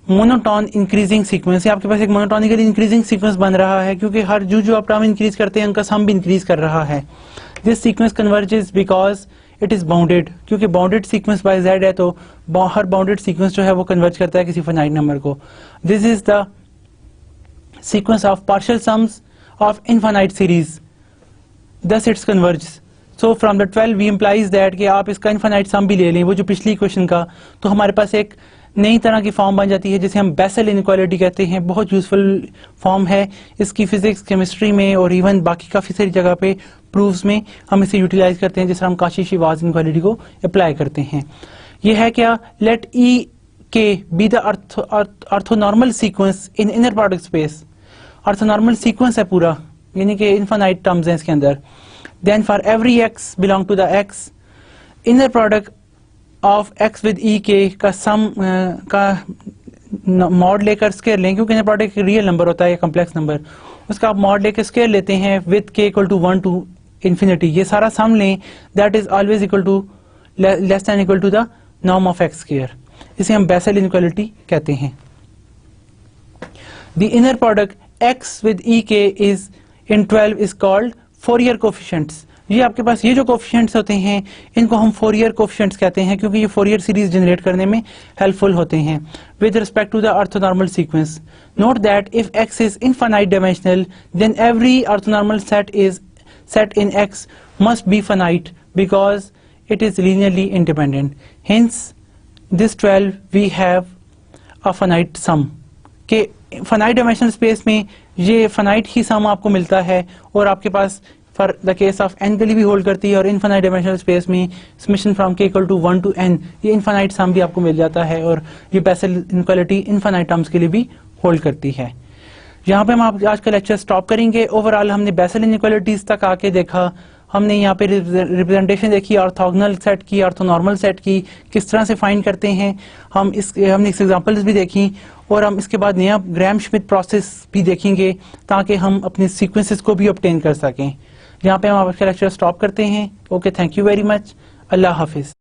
monotone increasing sequence, आपके पास एक मोनोटोनिकली इंक्रीजिंग सीक्वेंस बन रहा है क्योंकि हर जो आप टर्म इंक्रीज करते हैं उनका सम भी इंक्रीज कर रहा है। This sequence converges because it is bounded, क्योंकि बाउंडेड सीक्वेंस बाय z है तो हर बाउंडेड सीक्वेंस जो है वो कन्वर्ज करता है किसी फाइनाइट नंबर को। This is the sequence of partial sums of infinite series, thus it's converges. So from the 12 we implies that कि आप इसका infinite sum भी ले लें, वो जो पिछली क्वेश्चन का, तो हमारे पास एक नई तरह की फॉर्म बन जाती है जिसे हम बेसल इनइक्वालिटी कहते हैं। बहुत यूजफुल फॉर्म है, इसकी फिजिक्स केमिस्ट्री में और इवन बाकी काफी सारी जगह पे प्रूफ्स में हम इसे यूटिलाइज करते हैं, जिस तरह हम काशी-श्रीवास्तव इनइक्वालिटी को अप्लाई करते हैं। ये है क्या, let e k be the orthonormal sequence in inner product space, orthonormal sequence है पूरा, यानी कि इनफाइनाइट टर्म्स हैं इसके अंदर। Then for every x belong to the x, inner product of x with e k का सम का mod लेकर स्क्वायर लें, क्योंकि इनर प्रोडक्ट एक रियल नंबर होता है, कॉम्प्लेक्स नंबर, उसका आप मॉड लेकर स्क्वायर लेते हैं with k equal to 1 to infinity, ये सारा सम लें, that is always equal to less than equal to the norm of x square, इसे हम बेसल इनइक्वालिटी कहते हैं। The inner product x with ek is in 12 is called Fourier coefficients। ये आपके पास ये जो कोफिशिएंट्स होते हैं इनको हम फोरियर कोफिशिएंट्स कहते हैं, क्योंकि ये फोरियर सीरीज जनरेट करने में हेल्पफुल होते हैं with respect to the orthonormal sequence. Note that if x is infinite dimensional then every orthonormal set in x must be finite because it is linearly independent. Hence this 12 we have a finite sum के finite dimensional space में ये finite ही सम आपको मिलता है, और आपके पास for the case of n के लिए भी होल्ड करती है, और इनफाइनाइट डायमेंशनल स्पेस में summation from k equal to 1 to n ये इनफाइनाइट सम भी आपको मिल जाता है, और ये बेसल इनइक्वालिटी इनफाइनाइट टर्म्स के लिए भी होल्ड करती है। यहाँ पे हम आज का लेक्चर स्टॉप करेंगे। ओवरऑल हमने बेसल इनइक्वालिटीज तक आके देखा, हमने यहाँ पे रिप्रेजेंटेशन देखी, ऑर्थोगोनल सेट की, ऑर्थोनॉर्मल सेट की, किस तरह से फाइंड करते हैं। हमने इस एग्जांपल्स भी देखी और हम इसके बाद नया ग्राहम श्मिट प्रोसेस भी देखेंगे ताकि हम अपने सीक्वेंसेस को भी ऑब्टेन कर सकें। यहाँ पे हम आपका लेक्चर स्टॉप करते हैं। Okay, thank you very much. Allah Hafiz.